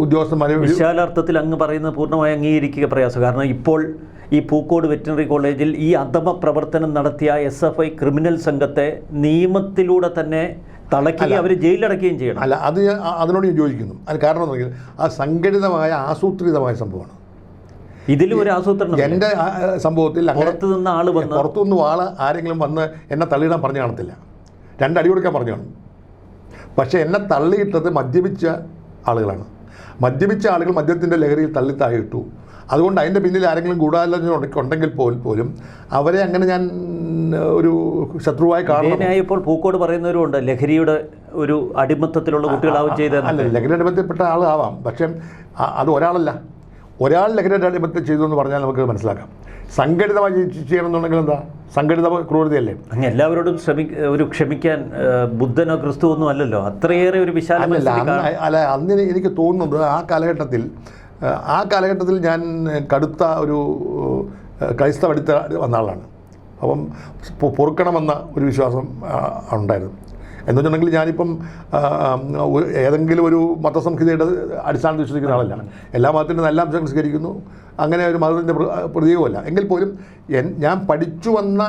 ഉദ്യോഗസ്ഥന്മാരെ വിശാലാർത്ഥത്തിൽ അങ്ങ് പറയുന്നത് പൂർണ്ണമായി അംഗീകരിക്കുക പ്രയാസം. കാരണം ഇപ്പോൾ ഈ പൂക്കോട് വെറ്റിനറി കോളേജിൽ ഈ അധമ പ്രവർത്തനം നടത്തിയ SFI ക്രിമിനൽ സംഘത്തെ നിയമത്തിലൂടെ തന്നെ തളയ്ക്കുകയും അവർ ജയിലിലടക്കുകയും ചെയ്യണം. അല്ല, അത് അതിനോട് ഞാൻ യോജിക്കുന്നു. അതിന് കാരണം എന്നുണ്ടെങ്കിൽ ആ സംഘടിതമായ ആസൂത്രിതമായ സംഭവമാണ്. ഇതിലും ഒരു ആസൂത്രണം. എൻ്റെ സംഭവത്തിൽ പുറത്തുനിന്ന് ആൾ വന്ന് പുറത്തുനിന്ന് ആരെങ്കിലും വന്ന് എന്നെ തള്ളിയിടാൻ പറഞ്ഞു കാണത്തില്ല, 2 അടി കൊടുക്കാൻ പറഞ്ഞു കാണും. പക്ഷേ എന്നെ തള്ളിയിട്ടത് മദ്യപിച്ച ആളുകളാണ്. മദ്യപിച്ച ആളുകൾ മദ്യത്തിൻ്റെ ലഹരിയിൽ തള്ളിത്തായിട്ടു. അതുകൊണ്ട് അതിൻ്റെ പിന്നിൽ ആരെങ്കിലും ഗൂഢാലോചന ഉണ്ടെങ്കിൽ പോലും അവരെ അങ്ങനെ ഞാൻ ഒരു ശത്രുവായി കാണുന്നു. ഇപ്പോൾ പൂക്കോട് പറയുന്നവരുണ്ട് ലഹരിയുടെ ഒരു അടിമത്തത്തിലുള്ള കുട്ടികളാവും ചെയ്തത്. അല്ല, ലഹരി അടിമത്തിൽപ്പെട്ട ആളാവാം, പക്ഷേ അത് ഒരാൾ ലഹരി അടിമത്തിൽ ചെയ്തു എന്ന് പറഞ്ഞാൽ നമുക്ക് മനസ്സിലാക്കാം. സംഘടിതമായി ചെയ്യണമെന്നുണ്ടെങ്കിൽ എന്താ സംഘടിത ക്രൂരതയല്ലേ? അങ്ങ് എല്ലാവരോടും ക്ഷമിക്കാൻ ബുദ്ധനോ ക്രിസ്തു ഒന്നും അല്ലല്ലോ, അത്രയേറെ ഒരു വിശാലമല്ല. അല്ല, അന്ന് എനിക്ക് തോന്നുന്നത് ആ കാലഘട്ടത്തിൽ ഞാൻ കടുത്ത ഒരു ക്രൈസ്തവ അടിത്ത വന്ന ആളാണ്. അപ്പം പൊറുക്കണമെന്ന ഒരു വിശ്വാസം ഉണ്ടായിരുന്നു. എന്ന് വെച്ചിട്ടുണ്ടെങ്കിൽ ഞാനിപ്പം ഏതെങ്കിലും ഒരു മതസംഹിതയുടെ അടിസ്ഥാനത്തിൽ വിശ്വസിക്കുന്ന ആളല്ല. എല്ലാ മതത്തിൻ്റെ നല്ല അംശങ്ങൾ സ്വീകരിക്കുന്നു, അങ്ങനെ ഒരു മതത്തിൻ്റെ പ്രതീകമല്ല. എങ്കിൽ പോലും ഞാൻ പഠിച്ചു വന്ന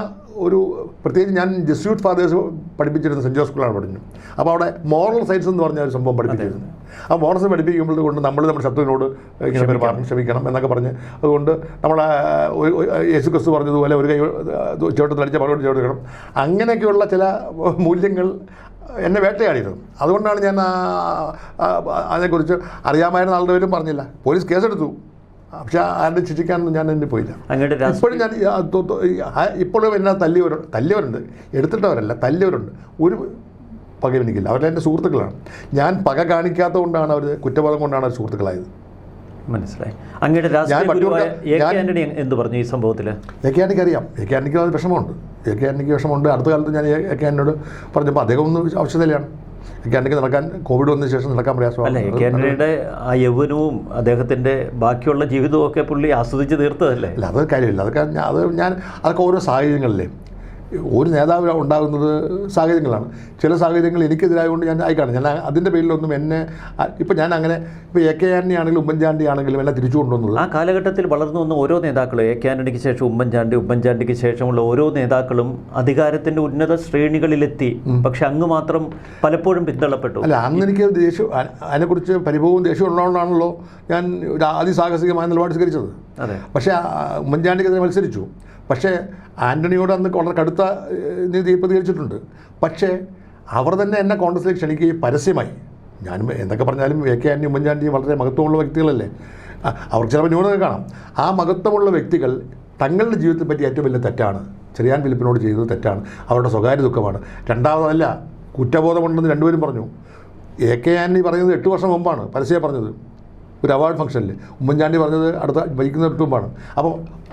ഒരു പ്രത്യേകിച്ച് ഞാൻ ജെസ്യൂട്ട് ഫാദേഴ്സ് പഠിപ്പിച്ചിരുന്ന സെൻറ്റ് ജോസഫ് സ്കൂളാണ് പഠിച്ചു. അപ്പോൾ അവിടെ മോറൽ സയൻസ് എന്ന് പറഞ്ഞ ഒരു സംഭവം പഠിപ്പിച്ചിരുന്നു. ആ മോറൽ സയൻസ് പഠിപ്പിക്കുമ്പോൾ കൊണ്ട് നമ്മുടെ ശത്രുവിനോട് ഇങ്ങനെ പെരുമാറണം, ക്ഷമിക്കണം എന്നൊക്കെ പറഞ്ഞ്, അതുകൊണ്ട് നമ്മളെ യേശു ക്രിസ്തു പറഞ്ഞതുപോലെ ഒരു കൈ ചവിട്ടത്തടിച്ച മറുപടി ചവിട്ടണം, അങ്ങനെയൊക്കെയുള്ള ചില മൂല്യങ്ങൾ എന്നെ വേട്ടയാടിയിരുന്നു. അതുകൊണ്ടാണ് ഞാൻ അതിനെക്കുറിച്ച് അറിയാമായിരുന്ന ആളുടെ പേരും പറഞ്ഞില്ല. പോലീസ് കേസെടുത്തു, പക്ഷെ ആരുടെ ശിക്ഷിക്കാനൊന്നും ഞാൻ എന്നെ പോയില്ല. ഇപ്പോഴും ഞാൻ ഇപ്പോഴും എന്നെ തല്ലിയവരുണ്ട്, എടുത്തിട്ടവരല്ല, തല്ലിയവരുണ്ട്. ഒരു പകയും എനിക്കില്ല. അവരുടെ എൻ്റെ സുഹൃത്തുക്കളാണ്. ഞാൻ പക കാണിക്കാത്തത് കൊണ്ടാണ് അവർ, കുറ്റബോധം കൊണ്ടാണ് അവർ സുഹൃത്തുക്കളായത്. മനസ്സിലായി. അങ്ങയുടെ എന്ത് പറഞ്ഞു ഈ സംഭവത്തിൽ? എ കെ ആന്റണിക്ക് അറിയാം. എ കെ ആന്റണിക്ക് അത് വിഷമമുണ്ട്. അടുത്ത കാലത്ത് ഞാൻ എ കെ ആന്റണിയോട് പറഞ്ഞപ്പോൾ അദ്ദേഹം ഒന്ന് ആവശ്യത്തിലാണ്. എ കെ ആന്റണിക്ക് നടക്കാൻ, കോവിഡ് വന്നതിന് ശേഷം നടക്കാൻ പ്രയാസമാണ്. എ കെ ആന്റണിയുടെ ആ യൗവനവും അദ്ദേഹത്തിൻ്റെ ബാക്കിയുള്ള ജീവിതവും ഒക്കെ പുള്ളി ആസ്വദിച്ച് തീർത്തതല്ലേ? അല്ല, അത് കാര്യമില്ല. അതൊക്കെ ഓരോ സാഹചര്യങ്ങളിലേ. ഒരു നേതാവ് ഉണ്ടാകുന്നത് സാഹചര്യങ്ങളാണ്. ചില സാഹചര്യങ്ങൾ എനിക്കെതിരായതുകൊണ്ട് ഞാൻ ആയിക്കാണ്. ഞാൻ അതിൻ്റെ പേരിലൊന്നും ഇപ്പോൾ എ കെ ആന്റണി ആണെങ്കിലും ഉമ്മൻചാണ്ടി ആണെങ്കിലും എല്ലാം തിരിച്ചു കൊണ്ടുവന്നത് ആ കാലഘട്ടത്തിൽ വളർന്നു വന്ന ഓരോ നേതാക്കളും, എ കെ ആന്റണിക്ക് ശേഷം ഉമ്മൻചാണ്ടിക്ക് ശേഷമുള്ള ഓരോ നേതാക്കളും അധികാരത്തിൻ്റെ ഉന്നത ശ്രേണികളിലെത്തി. പക്ഷെ അങ്ങ് മാത്രം പലപ്പോഴും പിന്തള്ളപ്പെട്ടു. അല്ല, അന്ന് എനിക്ക് ദേഷ്യം, അതിനെക്കുറിച്ച് പരിഭവവും ദേഷ്യവും ഉള്ളതുകൊണ്ടാണല്ലോ ഞാൻ ഒരു അതിസാഹസികമായ നിലപാട് സ്വീകരിച്ചത്. അതെ. പക്ഷേ ഉമ്മൻചാണ്ടിക്കെതിരെ മത്സരിച്ചു. പക്ഷേ ആൻ്റണിയോട് അന്ന് വളരെ കടുത്ത നീതി പ്രതികരിച്ചിട്ടുണ്ട്. പക്ഷേ അവർ തന്നെ എന്നെ കോൺഗ്രസിലേക്ക് ക്ഷണിക്കുകയും പരസ്യമായി, ഞാൻ എന്തൊക്കെ പറഞ്ഞാലും എ കെ ആന്റണി ഉമ്മൻചാണ്ടി വളരെ മഹത്വമുള്ള വ്യക്തികളല്ലേ, അവർക്ക് ചിലപ്പോൾ ന്യൂനത കാണാം. ആ മഹത്വമുള്ള വ്യക്തികൾ തങ്ങളുടെ ജീവിതത്തെ പറ്റി ഏറ്റവും വലിയ തെറ്റാണ് ചെറിയാൻ ഫിലിപ്പിനോട് ചെയ്തത്, തെറ്റാണ്, അവരുടെ സ്വകാര്യ ദുഃഖമാണ്. രണ്ടാമതല്ല, കുറ്റബോധമുണ്ടെന്ന് രണ്ടുപേരും പറഞ്ഞു. എ കെ ആന്റണി പറയുന്നത് 8 വർഷം മുമ്പാണ് പരസ്യം പറഞ്ഞത് ഒരു അവാർഡ് ഫംഗ്ഷനിൽ. ഉമ്മൻചാണ്ടി പറഞ്ഞത് അടുത്ത ഭരിക്കുന്ന മുമ്പാണ്. അപ്പോൾ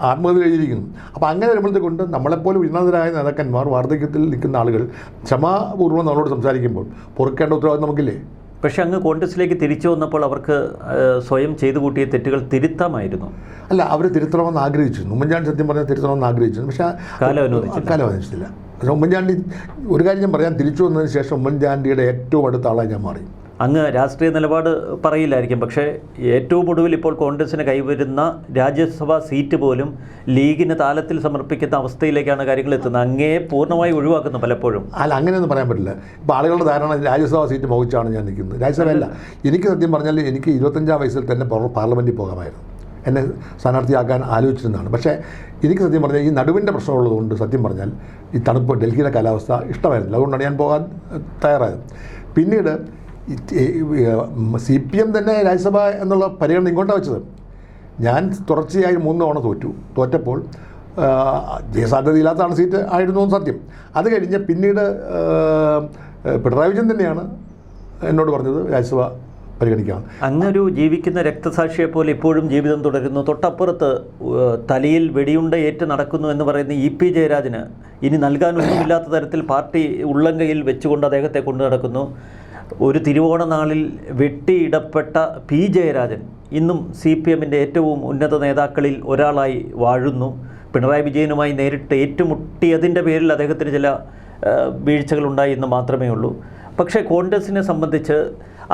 ആത്മഹത്യ എഴുതിയിരിക്കുന്നു. അപ്പോൾ അങ്ങനെ വരുമ്പോഴത്തേക്കൊണ്ട് നമ്മളെപ്പോലെ ഉന്നതരായ നേതാക്കന്മാർ, വാർദ്ധക്യത്തിൽ നിൽക്കുന്ന ആളുകൾ ക്ഷമാപൂർവ്വം നമ്മളോട് സംസാരിക്കുമ്പോൾ പൊറുക്കേണ്ട ഉത്തരവാദിത്വം നമുക്കില്ലേ? പക്ഷേ അങ്ങ് കോൺഗ്രസിലേക്ക് തിരിച്ചു വന്നപ്പോൾ അവർക്ക് സ്വയം ചെയ്തു കൂട്ടിയ തെറ്റുകൾ തിരുത്താമായിരുന്നു. അല്ല, അവർ തിരുത്തണമെന്ന് ആഗ്രഹിച്ചിരുന്നു. ഉമ്മൻചാണ്ടി സത്യം പറഞ്ഞാൽ തിരുത്തണമെന്ന് ആഗ്രഹിച്ചിരുന്നു. പക്ഷേ കാലം അനുവദിച്ചില്ല. പക്ഷേ ഉമ്മൻചാണ്ടി, ഒരു കാര്യം ഞാൻ പറയാം, തിരിച്ചു വന്നതിന് ശേഷം ഉമ്മൻചാണ്ടിയുടെ ഏറ്റവും അടുത്ത ആളായി ഞാൻ മാറി. അങ്ങ് രാഷ്ട്രീയ നിലപാട് പറയില്ലായിരിക്കും, പക്ഷേ ഏറ്റവും ഒടുവിൽ ഇപ്പോൾ കോൺഗ്രസിന് കൈവരുന്ന രാജ്യസഭാ സീറ്റ് പോലും ലീഗിന് താലത്തിൽ സമർപ്പിക്കുന്ന അവസ്ഥയിലേക്കാണ് കാര്യങ്ങൾ എത്തുന്നത്. അങ്ങേ പൂർണ്ണമായി ഒഴിവാക്കുന്നു പലപ്പോഴും. അല്ല, അങ്ങനെയൊന്നും പറയാൻ പറ്റില്ല. ഇപ്പോൾ ആളുകളുടെ ധാരണ രാജ്യസഭാ സീറ്റ് മോഹിച്ചാണ് ഞാൻ നിൽക്കുന്നത്. രാജ്യസഭയല്ല. എനിക്ക് സത്യം പറഞ്ഞാൽ എനിക്ക് 25 വയസ്സിൽ തന്നെ പാർലമെൻറ്റിൽ പോകാമായിരുന്നു. എന്നെ സ്ഥാനാർത്ഥിയാക്കാൻ ആലോചിച്ചിരുന്നതാണ്. പക്ഷേ എനിക്ക് സത്യം പറഞ്ഞാൽ ഈ നടുവിൻ്റെ പ്രശ്നമുള്ളതുകൊണ്ട് സത്യം പറഞ്ഞാൽ ഈ തണുപ്പ്, ഡൽഹിയിലെ കാലാവസ്ഥ ഇഷ്ടമായിരുന്നില്ല. അതുകൊണ്ടാണ് ഞാൻ പോകാൻ തയ്യാറായത്. പിന്നീട് CPM തന്നെ രാജ്യസഭ എന്നുള്ള പരിഗണന ഇങ്ങോട്ടാണ് വെച്ചത്. ഞാൻ തുടർച്ചയായി 3 തവണ തോറ്റപ്പോൾ ജയസാധ്യതയില്ലാത്തതാണ് സീറ്റ് ആയിരുന്നു സത്യം. അത് കഴിഞ്ഞ് പിന്നീട് പിണറായി വിജയൻ തന്നെയാണ് എന്നോട് പറഞ്ഞത് രാജ്യസഭ പരിഗണിക്കാം. അങ്ങനൊരു ജീവിക്കുന്ന രക്തസാക്ഷിയെ പോലെ ഇപ്പോഴും ജീവിതം തുടരുന്നു. തൊട്ടപ്പുറത്ത് തലയിൽ വെടിയുണ്ട ഏറ്റ് നടക്കുന്നു എന്ന് പറയുന്ന EP ജയരാജന് ഇനി നൽകാനൊന്നുമില്ലാത്ത തരത്തിൽ പാർട്ടി ഉള്ളംകൈയിൽ വെച്ചുകൊണ്ട് അദ്ദേഹത്തെ കൊണ്ടു നടക്കുന്നു. ഒരു തിരുവോണ നാളിൽ വെട്ടിയിടപ്പെട്ട P ജയരാജൻ ഇന്നും CPMൻ്റെ ഏറ്റവും ഉന്നത നേതാക്കളിൽ ഒരാളായി വാഴുന്നു. പിണറായി വിജയനുമായി നേരിട്ട് ഏറ്റുമുട്ടിയതിൻ്റെ പേരിൽ അദ്ദേഹത്തിന് ചില വീഴ്ചകളുണ്ടായി എന്ന് മാത്രമേ ഉള്ളൂ. പക്ഷേ കോൺഗ്രസിനെ സംബന്ധിച്ച്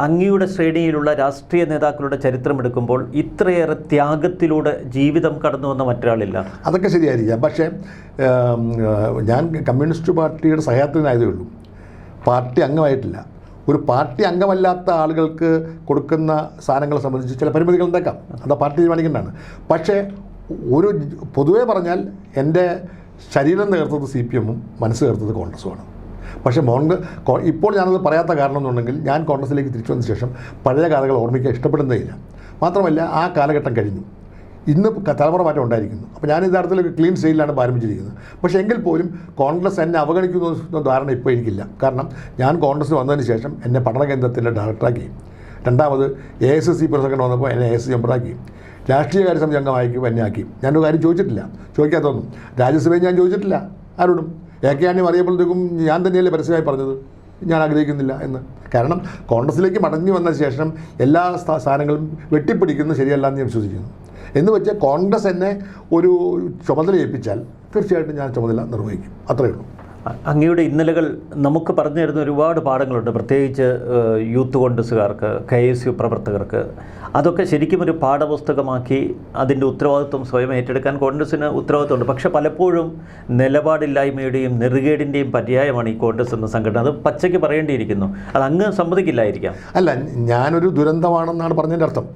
അങ്ങയുടെ ശ്രേണിയിലുള്ള രാഷ്ട്രീയ നേതാക്കളുടെ ചരിത്രമെടുക്കുമ്പോൾ ഇത്രയേറെ ത്യാഗത്തിലൂടെ ജീവിതം കടന്നു വന്ന മറ്റൊരാളില്ല. അതൊക്കെ ശരിയായിരിക്കാം. പക്ഷേ ഞാൻ കമ്മ്യൂണിസ്റ്റ് പാർട്ടിയുടെ സഹായത്തിനായതേ ഉള്ളൂ, പാർട്ടി അംഗമായിട്ടില്ല. ഒരു പാർട്ടി അംഗമല്ലാത്ത ആളുകൾക്ക് കൊടുക്കുന്ന സാധനങ്ങളെ സംബന്ധിച്ച് ചില പരിമിതികൾ ഉണ്ടാക്കാം, അത് പാർട്ടി തീരുമാനിക്കേണ്ടതാണ്. പക്ഷേ ഒരു പൊതുവേ പറഞ്ഞാൽ എൻ്റെ ശരീരം തകർത്തത് CPM-ഉം മനസ്സ് തകർത്തത് കോൺഗ്രസുമാണ്. പക്ഷേ ഇപ്പോൾ ഞാനത് പറയാത്ത കാരണം എന്നുണ്ടെങ്കിൽ ഞാൻ കോൺഗ്രസിലേക്ക് തിരിച്ചു വന്ന ശേഷം പഴയ കാലങ്ങൾ ഓർമ്മിക്കാൻ ഇഷ്ടപ്പെടുന്നേയില്ല. മാത്രമല്ല, ആ കാലഘട്ടം കഴിഞ്ഞു. ഇന്ന് തലമുറ മാറ്റം ഉണ്ടായിരിക്കുന്നു. അപ്പോൾ ഞാൻ യഥാർത്ഥത്തിൽ ക്ലീൻ സ്റ്റൈലിലാണ് ആരംഭിച്ചിരിക്കുന്നത്. പക്ഷേ എങ്കിൽ പോലും കോൺഗ്രസ് എന്നെ അവഗണിക്കുന്ന ധാരണ ഇപ്പോൾ എനിക്കില്ല. കാരണം ഞാൻ കോൺഗ്രസ്സിൽ വന്നതിന് ശേഷം എന്നെ പഠന കേന്ദ്രത്തിൻ്റെ ഡയറക്ടറാക്കി. രണ്ടാമത് ASSC പ്രസിഡന്റ് വന്നപ്പോൾ എന്നെ ASSC മെമ്പറാക്കി. രാഷ്ട്രീയകാര്യ സമിതി അംഗമാക്കി എന്നെ ആക്കി. ഞാനൊരു കാര്യം ചോദിച്ചിട്ടില്ല, ചോദിക്കാത്തൊന്നും. രാജ്യസഭയിൽ ഞാൻ ചോദിച്ചിട്ടില്ല ആരോടും. AK ആന്റണി അറിയപ്പോഴത്തേക്കും ഞാൻ തന്നെയല്ലേ പരസ്യമായി പറഞ്ഞത് ഞാൻ ആഗ്രഹിക്കുന്നില്ല എന്ന്. കാരണം കോൺഗ്രസ്സിലേക്ക് മടങ്ങി വന്ന ശേഷം എല്ലാ സ്ഥാനങ്ങളും വെട്ടിപ്പിടിക്കുന്നത് ശരിയല്ല എന്ന് ഞാൻ വിശ്വസിക്കുന്നു. എന്ന് വെച്ചാൽ കോൺഗ്രസ് എന്നെ ഒരു ചുമതല ഏൽപ്പിച്ചാൽ തീർച്ചയായിട്ടും ഞാൻ ചുമതല നിർവഹിക്കും, അത്രയേ ഉള്ളൂ. അങ്ങയുടെ ഇന്നലകൾ നമുക്ക് പറഞ്ഞു തരുന്ന ഒരുപാട് പാഠങ്ങളുണ്ട്, പ്രത്യേകിച്ച് യൂത്ത് കോൺഗ്രസ്സുകാർക്ക്, KSU പ്രവർത്തകർക്ക്. അതൊക്കെ ശരിക്കും ഒരു പാഠപുസ്തകമാക്കി അതിൻ്റെ ഉത്തരവാദിത്വം സ്വയം ഏറ്റെടുക്കാൻ കോൺഗ്രസ്സിന് ഉത്തരവാദിത്വമുണ്ട്. പക്ഷേ പലപ്പോഴും നിലപാടില്ലായ്മയുടെയും നെറുകേടിൻ്റെയും പര്യായമാണ് ഈ കോൺഗ്രസ് എന്ന സംഘടന. അത് പച്ചയ്ക്ക് പറയേണ്ടിയിരിക്കുന്നു. അത് അങ്ങ് സമ്മതിക്കില്ലായിരിക്കാം. അല്ല, ഞാനൊരു ദുരന്തമാണെന്നാണ് പറഞ്ഞതിൻ്റെ അർത്ഥം.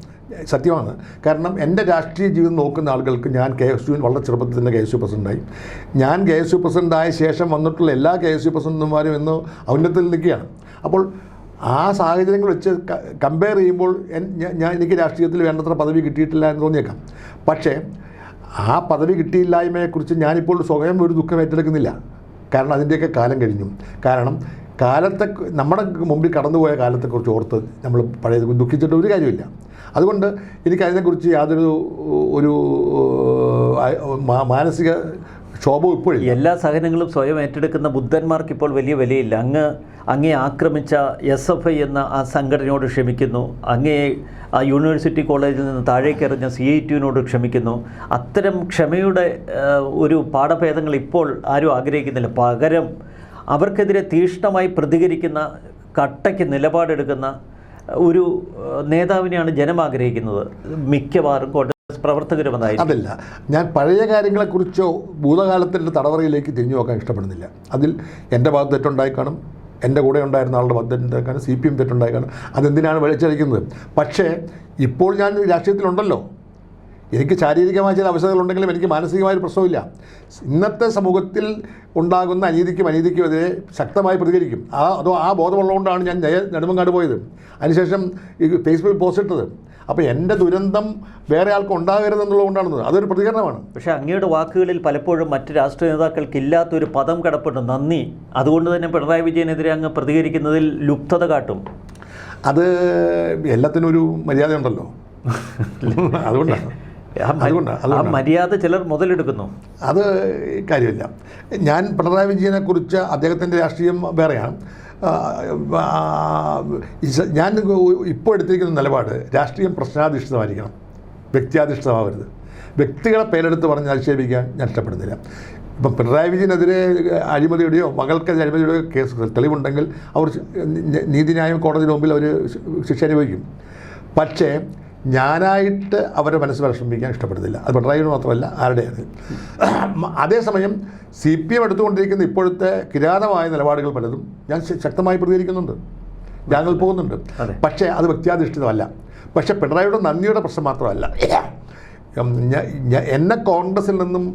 സത്യമാണ്. കാരണം എൻ്റെ രാഷ്ട്രീയ ജീവിതം നോക്കുന്ന ആളുകൾക്ക് ഞാൻ KSU വളരെ ചെറുപ്പത്തിൽ തന്നെ KSU പ്രസിഡൻ്റായി. ഞാൻ KSU പ്രസിഡൻ്റായ ശേഷം വന്നിട്ടുള്ള എല്ലാ KSU പ്രസിഡന്റുമാരും ഇന്ന് ഔന്നത്യത്തിൽ നിൽക്കുകയാണ്. അപ്പോൾ ആ സാഹചര്യങ്ങൾ വെച്ച് കമ്പയർ ചെയ്യുമ്പോൾ എനിക്ക് രാഷ്ട്രീയത്തിൽ വേണ്ടത്ര പദവി കിട്ടിയിട്ടില്ല എന്ന് തോന്നിയേക്കാം. പക്ഷേ ആ പദവി കിട്ടിയില്ലായ്മയെക്കുറിച്ച് ഞാനിപ്പോൾ സ്വയം ഒരു ദുഃഖം ഏറ്റെടുക്കുന്നില്ല. കാരണം അതിൻ്റെയൊക്കെ കാലം കഴിഞ്ഞു. കാരണം നമ്മുടെ മുമ്പിൽ കടന്നുപോയ കാലത്തെക്കുറിച്ച് ഓർത്ത് നമ്മൾ പഴയത് ദുഃഖിച്ചിട്ട് ഒരു കാര്യമില്ല. അതുകൊണ്ട് എനിക്ക് അതിനെക്കുറിച്ച് യാതൊരു മാനസിക ക്ഷോഭവും ഇപ്പോഴില്ല. എല്ലാ സഹനങ്ങളും സ്വയം ഏറ്റെടുക്കുന്ന ബുദ്ധന്മാർക്ക് ഇപ്പോൾ വലിയ വിലയില്ല. അങ്ങേ ആക്രമിച്ച SFI എന്ന ആ സംഘടനയോട് ക്ഷമിക്കുന്നു. അങ്ങേ ആ യൂണിവേഴ്സിറ്റി കോളേജിൽ നിന്ന് താഴേക്കെറിഞ്ഞ CITUവിനോട് ക്ഷമിക്കുന്നു. അത്തരം ക്ഷമയുടെ ഒരു പാഠഭേദങ്ങൾ ഇപ്പോൾ ആരും ആഗ്രഹിക്കുന്നില്ല. പകരം അവർക്കെതിരെ തീക്ഷ്ണമായി പ്രതികരിക്കുന്ന, കട്ടയ്ക്ക് നിലപാടെടുക്കുന്ന ഒരു നേതാവിനെയാണ് ജനം ആഗ്രഹിക്കുന്നത്. മിക്കവാറും കോൺഗ്രസ് പ്രവർത്തകരുമെന്നായിരിക്കും. അതല്ല, ഞാൻ പഴയ കാര്യങ്ങളെക്കുറിച്ചോ ഭൂതകാലത്തിൻ്റെ തടവറയിലേക്ക് തിരിഞ്ഞു നോക്കാൻ ഇഷ്ടപ്പെടുന്നില്ല. അതിൽ എൻ്റെ ഭാഗത്ത് തെറ്റുണ്ടായി കാണും, എൻ്റെ കൂടെ ഉണ്ടായിരുന്ന ആളുടെ ഭാഗത്ത് തെറ്റുണ്ടായി കാണും, CPM തെറ്റുണ്ടായി കാണും. അതെന്തിനാണ് വലിച്ചടിക്കുന്നത്? പക്ഷേ ഇപ്പോൾ ഞാൻ രാഷ്ട്രീയത്തിലുണ്ടല്ലോ. എനിക്ക് ശാരീരികമായ ചില അവസ്ഥകളുണ്ടെങ്കിലും എനിക്ക് മാനസികമായൊരു പ്രശ്നമില്ല. ഇന്നത്തെ സമൂഹത്തിൽ ഉണ്ടാകുന്ന അനീതിക്കും എതിരെ ശക്തമായി പ്രതികരിക്കും. ആ ബോധമുള്ളതുകൊണ്ടാണ് ഞാൻ നെടുമങ്ങാട് പോയത്. അതിനുശേഷം ഈ ഫേസ്ബുക്കിൽ പോസ്റ്റ് ഇട്ടത്. അപ്പോൾ എൻ്റെ ദുരന്തം വേറെ ആൾക്ക് ഉണ്ടാകരുതെന്നുള്ളതുകൊണ്ടാണ്. അതൊരു പ്രതികരണമാണ്. പക്ഷേ അങ്ങയുടെ വാക്കുകളിൽ പലപ്പോഴും മറ്റ് രാഷ്ട്രീയ നേതാക്കൾക്ക് ഇല്ലാത്തൊരു പദം കിടപ്പുണ്ട്, നന്ദി. അതുകൊണ്ട് തന്നെ പിണറായി വിജയനെതിരെ അങ്ങ് പ്രതികരിക്കുന്നതിൽ ലുപ്തത കാട്ടും. അത് എല്ലാത്തിനും ഒരു മര്യാദ ഉണ്ടല്ലോ, അതുകൊണ്ടാണ്. ആ മര്യാദ ചിലർ മുതലെടുക്കുന്നു. അത് കാര്യമില്ല. ഞാൻ പിണറായി വിജയനെക്കുറിച്ച് അദ്ദേഹത്തിൻ്റെ രാഷ്ട്രീയം വേറെയാണ്. ഞാൻ ഇപ്പോൾ എടുത്തിരിക്കുന്ന നിലപാട് രാഷ്ട്രീയം പ്രശ്നാധിഷ്ഠിതമായിരിക്കണം, വ്യക്തിയാധിഷ്ഠിതമാവരുത്. വ്യക്തികളെ പേരെടുത്ത് പറഞ്ഞ് അധിക്ഷേപിക്കാൻ ഞാൻ ഇഷ്ടപ്പെടുന്നില്ല. ഇപ്പം പിണറായി വിജയനെതിരെ അഴിമതിയുടെയോ മകൾക്കെതിരെ അഴിമതിയുടെയോ കേസ് തെളിവുണ്ടെങ്കിൽ അവർ നീതിന്യായം കോടതിയുടെ മുമ്പിൽ അവർ ശിക്ഷ അനുഭവിക്കും. പക്ഷേ ഞാനായിട്ട് അവരെ മനസ്സ് വിഷമിപ്പിക്കാൻ ഇഷ്ടപ്പെടുന്നില്ല. അത് പിണറായിയോട് മാത്രമല്ല, ആരുടെയാണ്. അതേസമയം CPM എടുത്തുകൊണ്ടിരിക്കുന്ന ഇപ്പോഴത്തെ കിരാതമായ നിലപാടുകൾ പലതും ഞാൻ ശക്തമായി പ്രതികരിക്കുന്നുണ്ട്, ഞങ്ങൾ പോകുന്നുണ്ട്. പക്ഷേ അത് വ്യക്തിയാധിഷ്ഠിതമല്ല. പക്ഷേ പിണറായിയുടെ നന്ദിയുടെ പ്രശ്നം മാത്രമല്ല. എന്നെ കോൺഗ്രസിൽ നിന്നും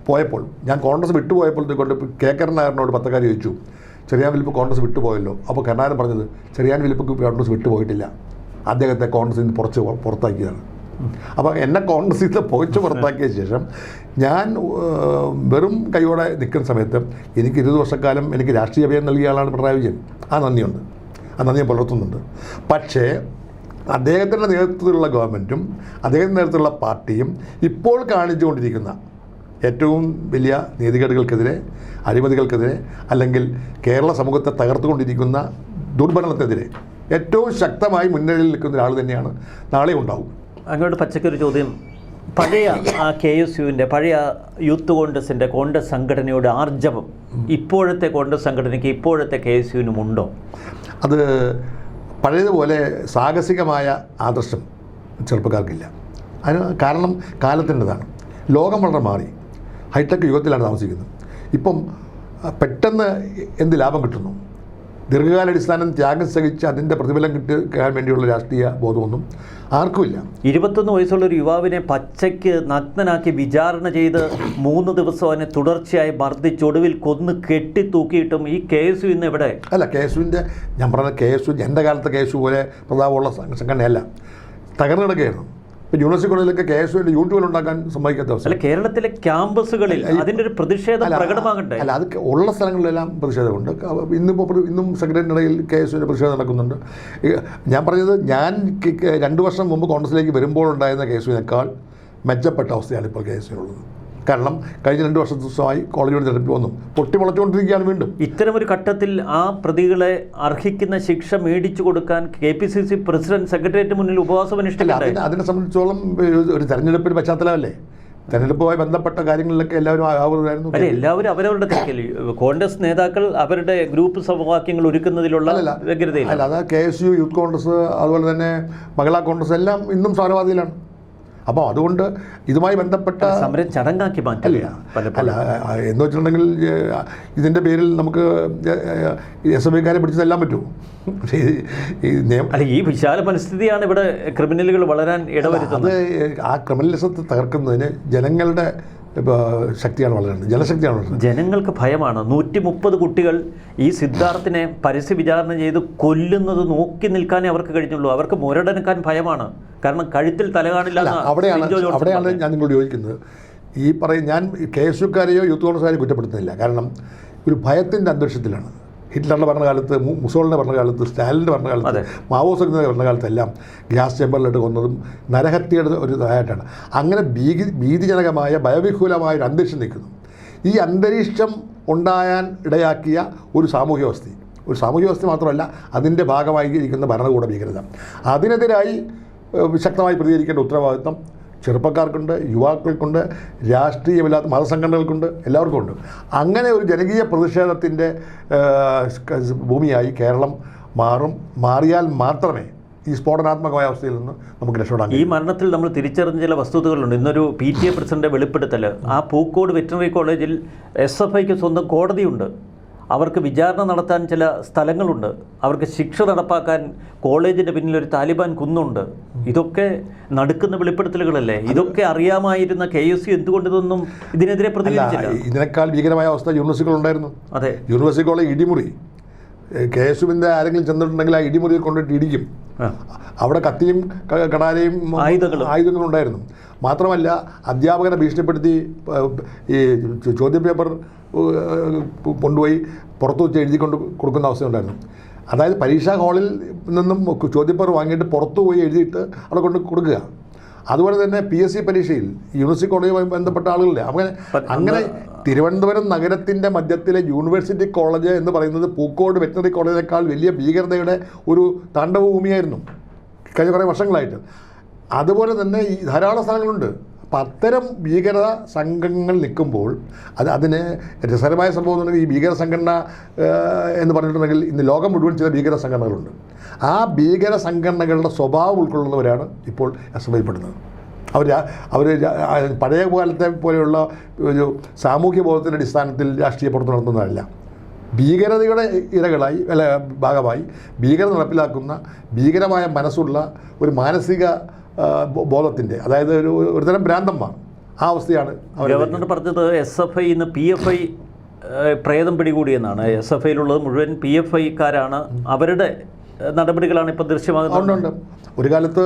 പോയപ്പോൾ, ഞാൻ കോൺഗ്രസ് വിട്ടുപോയപ്പോൾ കൊണ്ട് കരുണാകരനോട് പത്രക്കാർ ചോദിച്ചു, ചെറിയാൻ വിലിപ്പ് കോൺഗ്രസ് വിട്ടുപോയല്ലോ. അപ്പോൾ കരുണാകരൻ പറഞ്ഞത്, ചെറിയാൻ വിലിപ്പ് കോൺഗ്രസ് വിട്ടുപോയിട്ടില്ല, അദ്ദേഹത്തെ കോൺഗ്രസിൽ നിന്ന് പുറത്താക്കിയതാണ്. അപ്പോൾ എന്നെ കോൺഗ്രസിൽ നിന്ന് പുറത്താക്കിയ ശേഷം ഞാൻ വെറും കൈയോടെ നിൽക്കുന്ന സമയത്ത് എനിക്ക് 20 വർഷക്കാലം എനിക്ക് രാഷ്ട്രീയ അഭയം നൽകിയ ആളാണ് പിണറായി വിജയൻ. ആ നന്ദിയുണ്ട്, ആ നന്ദി ഞാൻ പുലർത്തുന്നുണ്ട്. പക്ഷേ അദ്ദേഹത്തിൻ്റെ നേതൃത്വത്തിലുള്ള ഗവൺമെൻറ്റും അദ്ദേഹത്തിൻ്റെ നേതൃത്വത്തിലുള്ള പാർട്ടിയും ഇപ്പോൾ കാണിച്ചുകൊണ്ടിരിക്കുന്ന ഏറ്റവും വലിയ നീതികേടുകൾക്കെതിരെ, അഴിമതികൾക്കെതിരെ, അല്ലെങ്കിൽ കേരള സമൂഹത്തെ തകർത്തുകൊണ്ടിരിക്കുന്ന ദുർഭരണത്തിനെതിരെ ഏറ്റവും ശക്തമായി മുന്നണിയിൽ നിൽക്കുന്ന ഒരാൾ തന്നെയാണ് നാളെ ഉണ്ടാവും. അങ്ങോട്ട് പച്ചക്കൊരു ചോദ്യം, പഴയ KSUവിൻ്റെ, പഴയ യൂത്ത് കോൺഗ്രസിൻ്റെ കോൺഗ്രസ് സംഘടനയുടെ ആർജവം ഇപ്പോഴത്തെ കോൺഗ്രസ് സംഘടനയ്ക്ക്, ഇപ്പോഴത്തെ KSUവിനുമുണ്ടോ? അത് പഴയതുപോലെ സാഹസികമായ ആദർശം ചെറുപ്പക്കാർക്കില്ല. അതിന് കാരണം കാലത്തിൻ്റെതാണ്. ലോകം വളരെ മാറി, ഹൈടെക് യുഗത്തിലാണ് താമസിക്കുന്നത്. ഇപ്പം പെട്ടെന്ന് എന്ത് ലാഭം കിട്ടുന്നു? ദീർഘകാലാടിസ്ഥാനം ത്യാഗം സഹിച്ച് അതിൻ്റെ പ്രതിഫലം കിട്ടാൻ വേണ്ടിയുള്ള രാഷ്ട്രീയ ബോധമൊന്നും ആർക്കുമില്ല. 21 വയസ്സുള്ളൊരു യുവാവിനെ പച്ചയ്ക്ക് നഗ്നനാക്കി വിചാരണ ചെയ്ത് 3 ദിവസം അവനെ തുടർച്ചയായി മർദ്ദിച്ചൊടുവിൽ കൊന്ന് കെട്ടിത്തൂക്കിയിട്ടും ഈ KSU ഇന്ന് എവിടെ? അല്ല, KSUവിൻ്റെ ഞാൻ പറഞ്ഞ KSU എൻ്റെ കാലത്തെ KSU പോലെ പ്രതാപമുള്ള സംഘടനയല്ല, തകർന്നു കിടക്കുകയായിരുന്നു. ഇപ്പോൾ യൂണിവേഴ്സിറ്റി കോളേജിലൊക്കെ KSUവിൻ്റെ യൂണിറ്റുകൾ ഉണ്ടാക്കാൻ സമ്മതിക്കാത്ത അവസ്ഥ. അല്ല, കേരളത്തിലെ ക്യാമ്പസുകളിൽ അതിൻ്റെ ഒരു പ്രതിഷേധം പ്രകടമാകണ്ടേ? അല്ല, അത് ഉള്ള സ്ഥലങ്ങളിലെല്ലാം പ്രതിഷേധമുണ്ട്. ഇന്നും സെക്രട്ടറിയിടയിൽ KSUവിൻ്റെ പ്രതിഷേധം നടക്കുന്നുണ്ട്. ഞാൻ പറഞ്ഞത്, ഞാൻ 2 വർഷം മുമ്പ് കോൺഗ്രസിലേക്ക് വരുമ്പോൾ ഉണ്ടായിരുന്ന KSUവിനേക്കാൾ മെച്ചപ്പെട്ട അവസ്ഥയാണ് ഇപ്പോൾ KSUവിനുള്ളത്. കാരണം കഴിഞ്ഞ 2 വർഷമായി കോളേജുകൾ തിരഞ്ഞെടുപ്പ് വന്നു പൊട്ടിമുളച്ചുകൊണ്ടിരിക്കുകയാണ്. വീണ്ടും ഇത്തരമൊരു ഘട്ടത്തിൽ ആ പ്രതികളെ അർഹിക്കുന്ന ശിക്ഷ മേടിച്ചു കൊടുക്കാൻ KPCC പ്രസിഡന്റ് സെക്രട്ടേറിയറ്റ് മുന്നിൽ ഉപവാസം അനുഷ്ഠിക്കില്ല. അതിനെ സംബന്ധിച്ചോളം ഒരു തെരഞ്ഞെടുപ്പിന് പശ്ചാത്തലമല്ലേ? തെരഞ്ഞെടുപ്പുമായി ബന്ധപ്പെട്ട കാര്യങ്ങളിലൊക്കെ എല്ലാവരും ആവുന്നതായിരുന്നു. അല്ല, എല്ലാവരും അവരവരുടെ തിരക്കിൽ. കോൺഗ്രസ് നേതാക്കൾ അവരുടെ ഗ്രൂപ്പ് സമവാക്യങ്ങൾ ഒരുക്കുന്നതിലുള്ള വ്യഗ്രതയില്ല. അല്ല, അത് KSU, യൂത്ത് കോൺഗ്രസ്, അതുപോലെ തന്നെ മഹിളാ കോൺഗ്രസ് എല്ലാം ഇന്നും സാരവാദിയിലാണ്. അപ്പോൾ അതുകൊണ്ട് ഇതുമായി ബന്ധപ്പെട്ട സമരം ചടങ്ങാക്കി മാറ്റില്ല. അല്ല, എന്ന് വെച്ചിട്ടുണ്ടെങ്കിൽ ഇതിൻ്റെ പേരിൽ നമുക്ക് SFIക്കാരെ പിടിച്ചതെല്ലാം പറ്റുമോ? അല്ല, ഈ വിശാല പരിസ്ഥിതിയാണ് ഇവിടെ ക്രിമിനലുകൾ വളരാൻ ഇടവരുത്തുന്നത്. ആ ക്രിമിനലിസത്തെ തകർക്കുന്നതിന് ജനങ്ങളുടെ ശക്തിയാണ് വളരുന്നത്, ജനശക്തിയാണ് വളരുന്നത്. ജനങ്ങൾക്ക് ഭയമാണ്. 130 കുട്ടികൾ ഈ സിദ്ധാർത്ഥിനെ പരസ്യ വിചാരണ ചെയ്ത് കൊല്ലുന്നത് നോക്കി നിൽക്കാനേ അവർക്ക് കഴിഞ്ഞുള്ളൂ. അവർക്ക് മുരടനക്കാൻ ഭയമാണ്. കാരണം കഴുത്തിൽ തല കാണില്ല. അവിടെയാണ് ഞാൻ നിങ്ങളോട് ചോദിക്കുന്നത്. ഈ ഞാൻ KSUക്കാരെയോ യൂത്ത് കോൺഗ്രസ്സുകാരെയോ കുറ്റപ്പെടുത്തുന്നില്ല. കാരണം ഒരു ഭയത്തിൻ്റെ അന്തരീക്ഷത്തിലാണ്. ഹിറ്റ്ലറുടെ ഭരണകാലത്ത്, മുസോളിൻ്റെ ഭരണകാലത്ത്, സ്റ്റാലിൻ്റെ ഭരണകാലത്ത്, മാവോ സെയുടെ ഭരണകാലത്തെല്ലാം ഗ്യാസ് ചേമ്പറിലിട്ട് കൊന്നതും നരഹത്യയുടെ ഒരു ഇതായിട്ടാണ്. അങ്ങനെ ഭീതിജനകമായ ഭയവിഹുലമായ ഒരു അന്തരീക്ഷം നിൽക്കുന്നു. ഈ അന്തരീക്ഷം ഉണ്ടായാൻ ഇടയാക്കിയ ഒരു സാമൂഹ്യ വ്യവസ്ഥ മാത്രമല്ല, അതിൻ്റെ ഭാഗമായി ഇരിക്കുന്ന ഭരണകൂട ഭീകരത. അതിനെതിരായി ശക്തമായി പ്രതികരിക്കേണ്ട ഉത്തരവാദിത്വം ചെറുപ്പക്കാർക്കുണ്ട്, യുവാക്കൾക്കുണ്ട്, രാഷ്ട്രീയമില്ലാത്ത മതസംഘടനകൾക്കുണ്ട്, എല്ലാവർക്കും ഉണ്ട്. അങ്ങനെ ഒരു ജനകീയ പ്രതിഷേധത്തിൻ്റെ ഭൂമിയായി കേരളം മാറിയാൽ മാത്രമേ ഈ സ്ഫോടനാത്മകമായ അവസ്ഥയിൽ നിന്ന് നമുക്ക് രക്ഷപ്പെടാൻ. ഈ മരണത്തിൽ നമ്മൾ തിരിച്ചറിഞ്ഞ ചില വസ്തുതകളുണ്ട്. ഇന്നൊരു PTA പ്രസിഡന്റ് വെളിപ്പെടുത്തൽ, ആ പൂക്കോട് വെറ്ററിനറി കോളേജിൽ SFIക്ക് സ്വന്തം കോടതിയുണ്ട്. അവർക്ക് വിചാരണ നടത്താൻ ചില സ്ഥലങ്ങളുണ്ട്. അവർക്ക് ശിക്ഷ നടപ്പാക്കാൻ കോളേജിൻ്റെ പിന്നിൽ ഒരു താലിബാൻ കുന്നുണ്ട്. ഇതൊക്കെ നടക്കുന്ന വെളിപ്പെടുത്തലുകളല്ലേ? ഇതൊക്കെ അറിയാമായിരുന്ന KSU എന്തുകൊണ്ട് ഇതൊന്നും ഇതിനെതിരെ പ്രതികരിച്ചില്ല? ഇതിനേക്കാൾ ഭീകരമായ അവസ്ഥ യൂണിവേഴ്സിറ്റികളുണ്ടായിരുന്നു. അതെ, യൂണിവേഴ്സിറ്റി കോളേജ് ഇടിമുറി. KSUവിൻ്റെ ആരെങ്കിലും ചെന്നിട്ടുണ്ടെങ്കിൽ ആ ഇടിമുറിയിൽ കൊണ്ടിട്ട് ഇടിക്കും. അവിടെ കത്തിയും കടാരയും ആയുധങ്ങളുണ്ടായിരുന്നു. മാത്രമല്ല, അധ്യാപകനെ ഭീഷണിപ്പെടുത്തി ഈ ചോദ്യപേപ്പർ കൊണ്ടുപോയി പുറത്തു വെച്ച് എഴുതിക്കൊണ്ട് കൊടുക്കുന്ന അവസ്ഥയുണ്ടായിരുന്നു. അതായത് പരീക്ഷാ ഹാളിൽ നിന്നും ചോദ്യപേപ്പർ വാങ്ങിയിട്ട് പുറത്തു പോയി എഴുതിയിട്ട് അവിടെ കൊണ്ട് കൊടുക്കുക. അതുപോലെ തന്നെ PSC പരീക്ഷയിൽ യൂണിവേഴ്സിറ്റി കോളേജുമായി ബന്ധപ്പെട്ട ആളുകളിലെ അങ്ങനെ തിരുവനന്തപുരം നഗരത്തിൻ്റെ മധ്യത്തിലെ യൂണിവേഴ്സിറ്റി കോളേജ് എന്ന് പറയുന്നത് പൂക്കോട് വെറ്ററിനറി കോളേജിനേക്കാൾ വലിയ ഭീകരതയുടെ ഒരു താണ്ഡവഭൂമിയായിരുന്നു കഴിഞ്ഞ കുറേ വർഷങ്ങളായിട്ട്. അതുപോലെ തന്നെ ഈ ധാരാളം സ്ഥലങ്ങളുണ്ട്. അപ്പം അത്തരം ഭീകര സംഘങ്ങൾ നിൽക്കുമ്പോൾ അതിന് രസകരമായ സംഭവം എന്ന് പറഞ്ഞാൽ, ഈ ഭീകര സംഘടന എന്ന് പറഞ്ഞിട്ടുണ്ടെങ്കിൽ ഇന്ന് ലോകം മുഴുവൻ ചില ഭീകര സംഘടനകളുണ്ട്. ആ ഭീകര സംഘടനകളുടെ സ്വഭാവം ഉൾക്കൊള്ളുന്നവരാണ് ഇപ്പോൾ SFI പെടുന്നത്. അവർ പഴയ കാലത്തെ പോലെയുള്ള ഒരു സാമൂഹ്യ ബോധത്തിൻ്റെ അടിസ്ഥാനത്തിൽ രാഷ്ട്രീയ പ്രവർത്തനം നടത്തുന്നതല്ല. ഭീകരതയുടെ ഇരകളായി ഭാഗമായി ഭീകരത നടപ്പിലാക്കുന്ന ഭീകരമായ മനസ്സുള്ള ഒരു മാനസിക ബോധത്തിൻ്റെ, അതായത് ഒരുതരം ഭ്രാന്തന്മാർ, ആ അവസ്ഥയാണ്. ഗവർണർ പറഞ്ഞത് SFI ഇന്ന് PFI പ്രേതം പിടികൂടിയെന്നാണ്. SFIയിലുള്ളത് മുഴുവൻ PFIക്കാരാണ്. അവരുടെ നടപടികളാണ് ഇപ്പോൾ ദൃശ്യമാകുന്നത്. ഉണ്ട്. ഒരു കാലത്ത്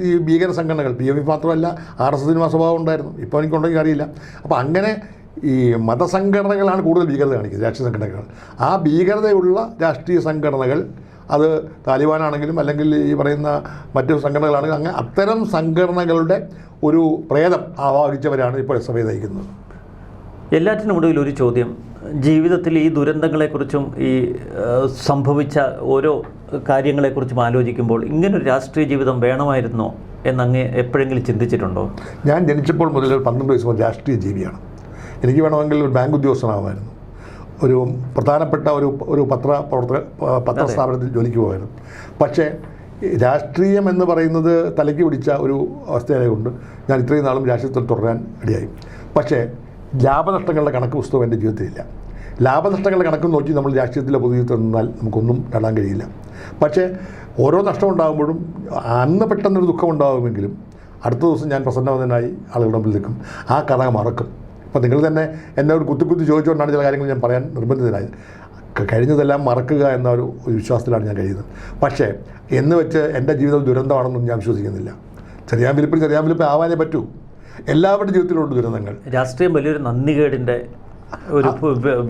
ഈ ഭീകര സംഘടനകൾ PFI മാത്രമല്ല RSSനും ആ സ്വഭാവം ഉണ്ടായിരുന്നു. ഇപ്പോൾ എനിക്കുണ്ടെങ്കിൽ അറിയില്ല. അപ്പോൾ അങ്ങനെ ഈ മതസംഘടനകളാണ് കൂടുതൽ ഭീകരത കാണിക്കുന്നത്, രാഷ്ട്രീയ സംഘടനകൾ. ആ ഭീകരതയുള്ള രാഷ്ട്രീയ സംഘടനകൾ, അത് താലിബാനാണെങ്കിലും അല്ലെങ്കിൽ ഈ പറയുന്ന മറ്റു സംഘടനകളാണെങ്കിലും, അങ്ങനെ അത്തരം സംഘടനകളുടെ ഒരു പ്രേതം ആവാഹിച്ചവരാണ് ഇപ്പോൾ SFI നയിക്കുന്നത്. എല്ലാറ്റിനും ഒടുവിൽ ഒരു ചോദ്യം. ജീവിതത്തിൽ ഈ ദുരന്തങ്ങളെക്കുറിച്ചും ഈ സംഭവിച്ച ഓരോ കാര്യങ്ങളെക്കുറിച്ചും ആലോചിക്കുമ്പോൾ ഇങ്ങനൊരു രാഷ്ട്രീയ ജീവിതം വേണമായിരുന്നോ എന്നങ്ങ് എപ്പോഴെങ്കിലും ചിന്തിച്ചിട്ടുണ്ടോ? ഞാൻ ജനിച്ചപ്പോൾ മുതൽ 12 വയസ്സ് മുതൽ രാഷ്ട്രീയ ജീവിയാണ്. എനിക്ക് വേണമെങ്കിൽ ഒരു ബാങ്ക് ഉദ്യോഗസ്ഥനാകുമായിരുന്നു, ഒരു പ്രധാനപ്പെട്ട ഒരു പത്രസ്ഥാപനത്തിൽ ജോലിക്ക് പോകുമായിരുന്നു. പക്ഷേ രാഷ്ട്രീയം എന്ന് പറയുന്നത് തലയ്ക്ക് പിടിച്ച ഒരു അവസ്ഥയായതുകൊണ്ട് ഞാൻ ഇത്രയും നാളും രാഷ്ട്രീയത്തിൽ തുടരാൻ ഇടയായി. പക്ഷേ ലാഭനഷ്ടങ്ങളുടെ കണക്ക് പുസ്തകം എൻ്റെ ജീവിതത്തിലില്ല. ലാഭനഷ്ടങ്ങളുടെ കണക്ക് നോക്കി നമ്മൾ രാഷ്ട്രീയത്തിലെ പൊതുജീവിതത്തിൽ നിന്നാൽ നമുക്കൊന്നും നേടാൻ കഴിയില്ല. പക്ഷേ ഓരോ നഷ്ടം ഉണ്ടാകുമ്പോഴും അന്ന് പെട്ടെന്നൊരു ദുഃഖം ഉണ്ടാകുമെങ്കിലും അടുത്ത ദിവസം ഞാൻ പ്രസന്നവനായി ആളുകളുടെ മുമ്പിൽ നിൽക്കും. ആ കഥ മറക്കും. അപ്പോൾ നിങ്ങൾ തന്നെ എന്നെ ഒരു കുത്തി ചോദിച്ചുകൊണ്ടാണ് ചില കാര്യങ്ങൾ ഞാൻ പറയാൻ നിർബന്ധിതനായത്. കഴിഞ്ഞതെല്ലാം മറക്കുക എന്ന ഒരു വിശ്വാസത്തിലാണ് ഞാൻ കഴിയുന്നത്. പക്ഷേ എന്ന് വെച്ച് എൻ്റെ ജീവിതം ദുരന്തമാണെന്നും ഞാൻ വിശ്വസിക്കുന്നില്ല. ചെറിയാൻ വിലിപ്പ് ആവാനേ പറ്റൂ. എല്ലാവരുടെ ജീവിതത്തിലുണ്ട് ദുരന്തങ്ങൾ. രാഷ്ട്രീയം വലിയൊരു നന്ദികേടിൻ്റെ ഒരു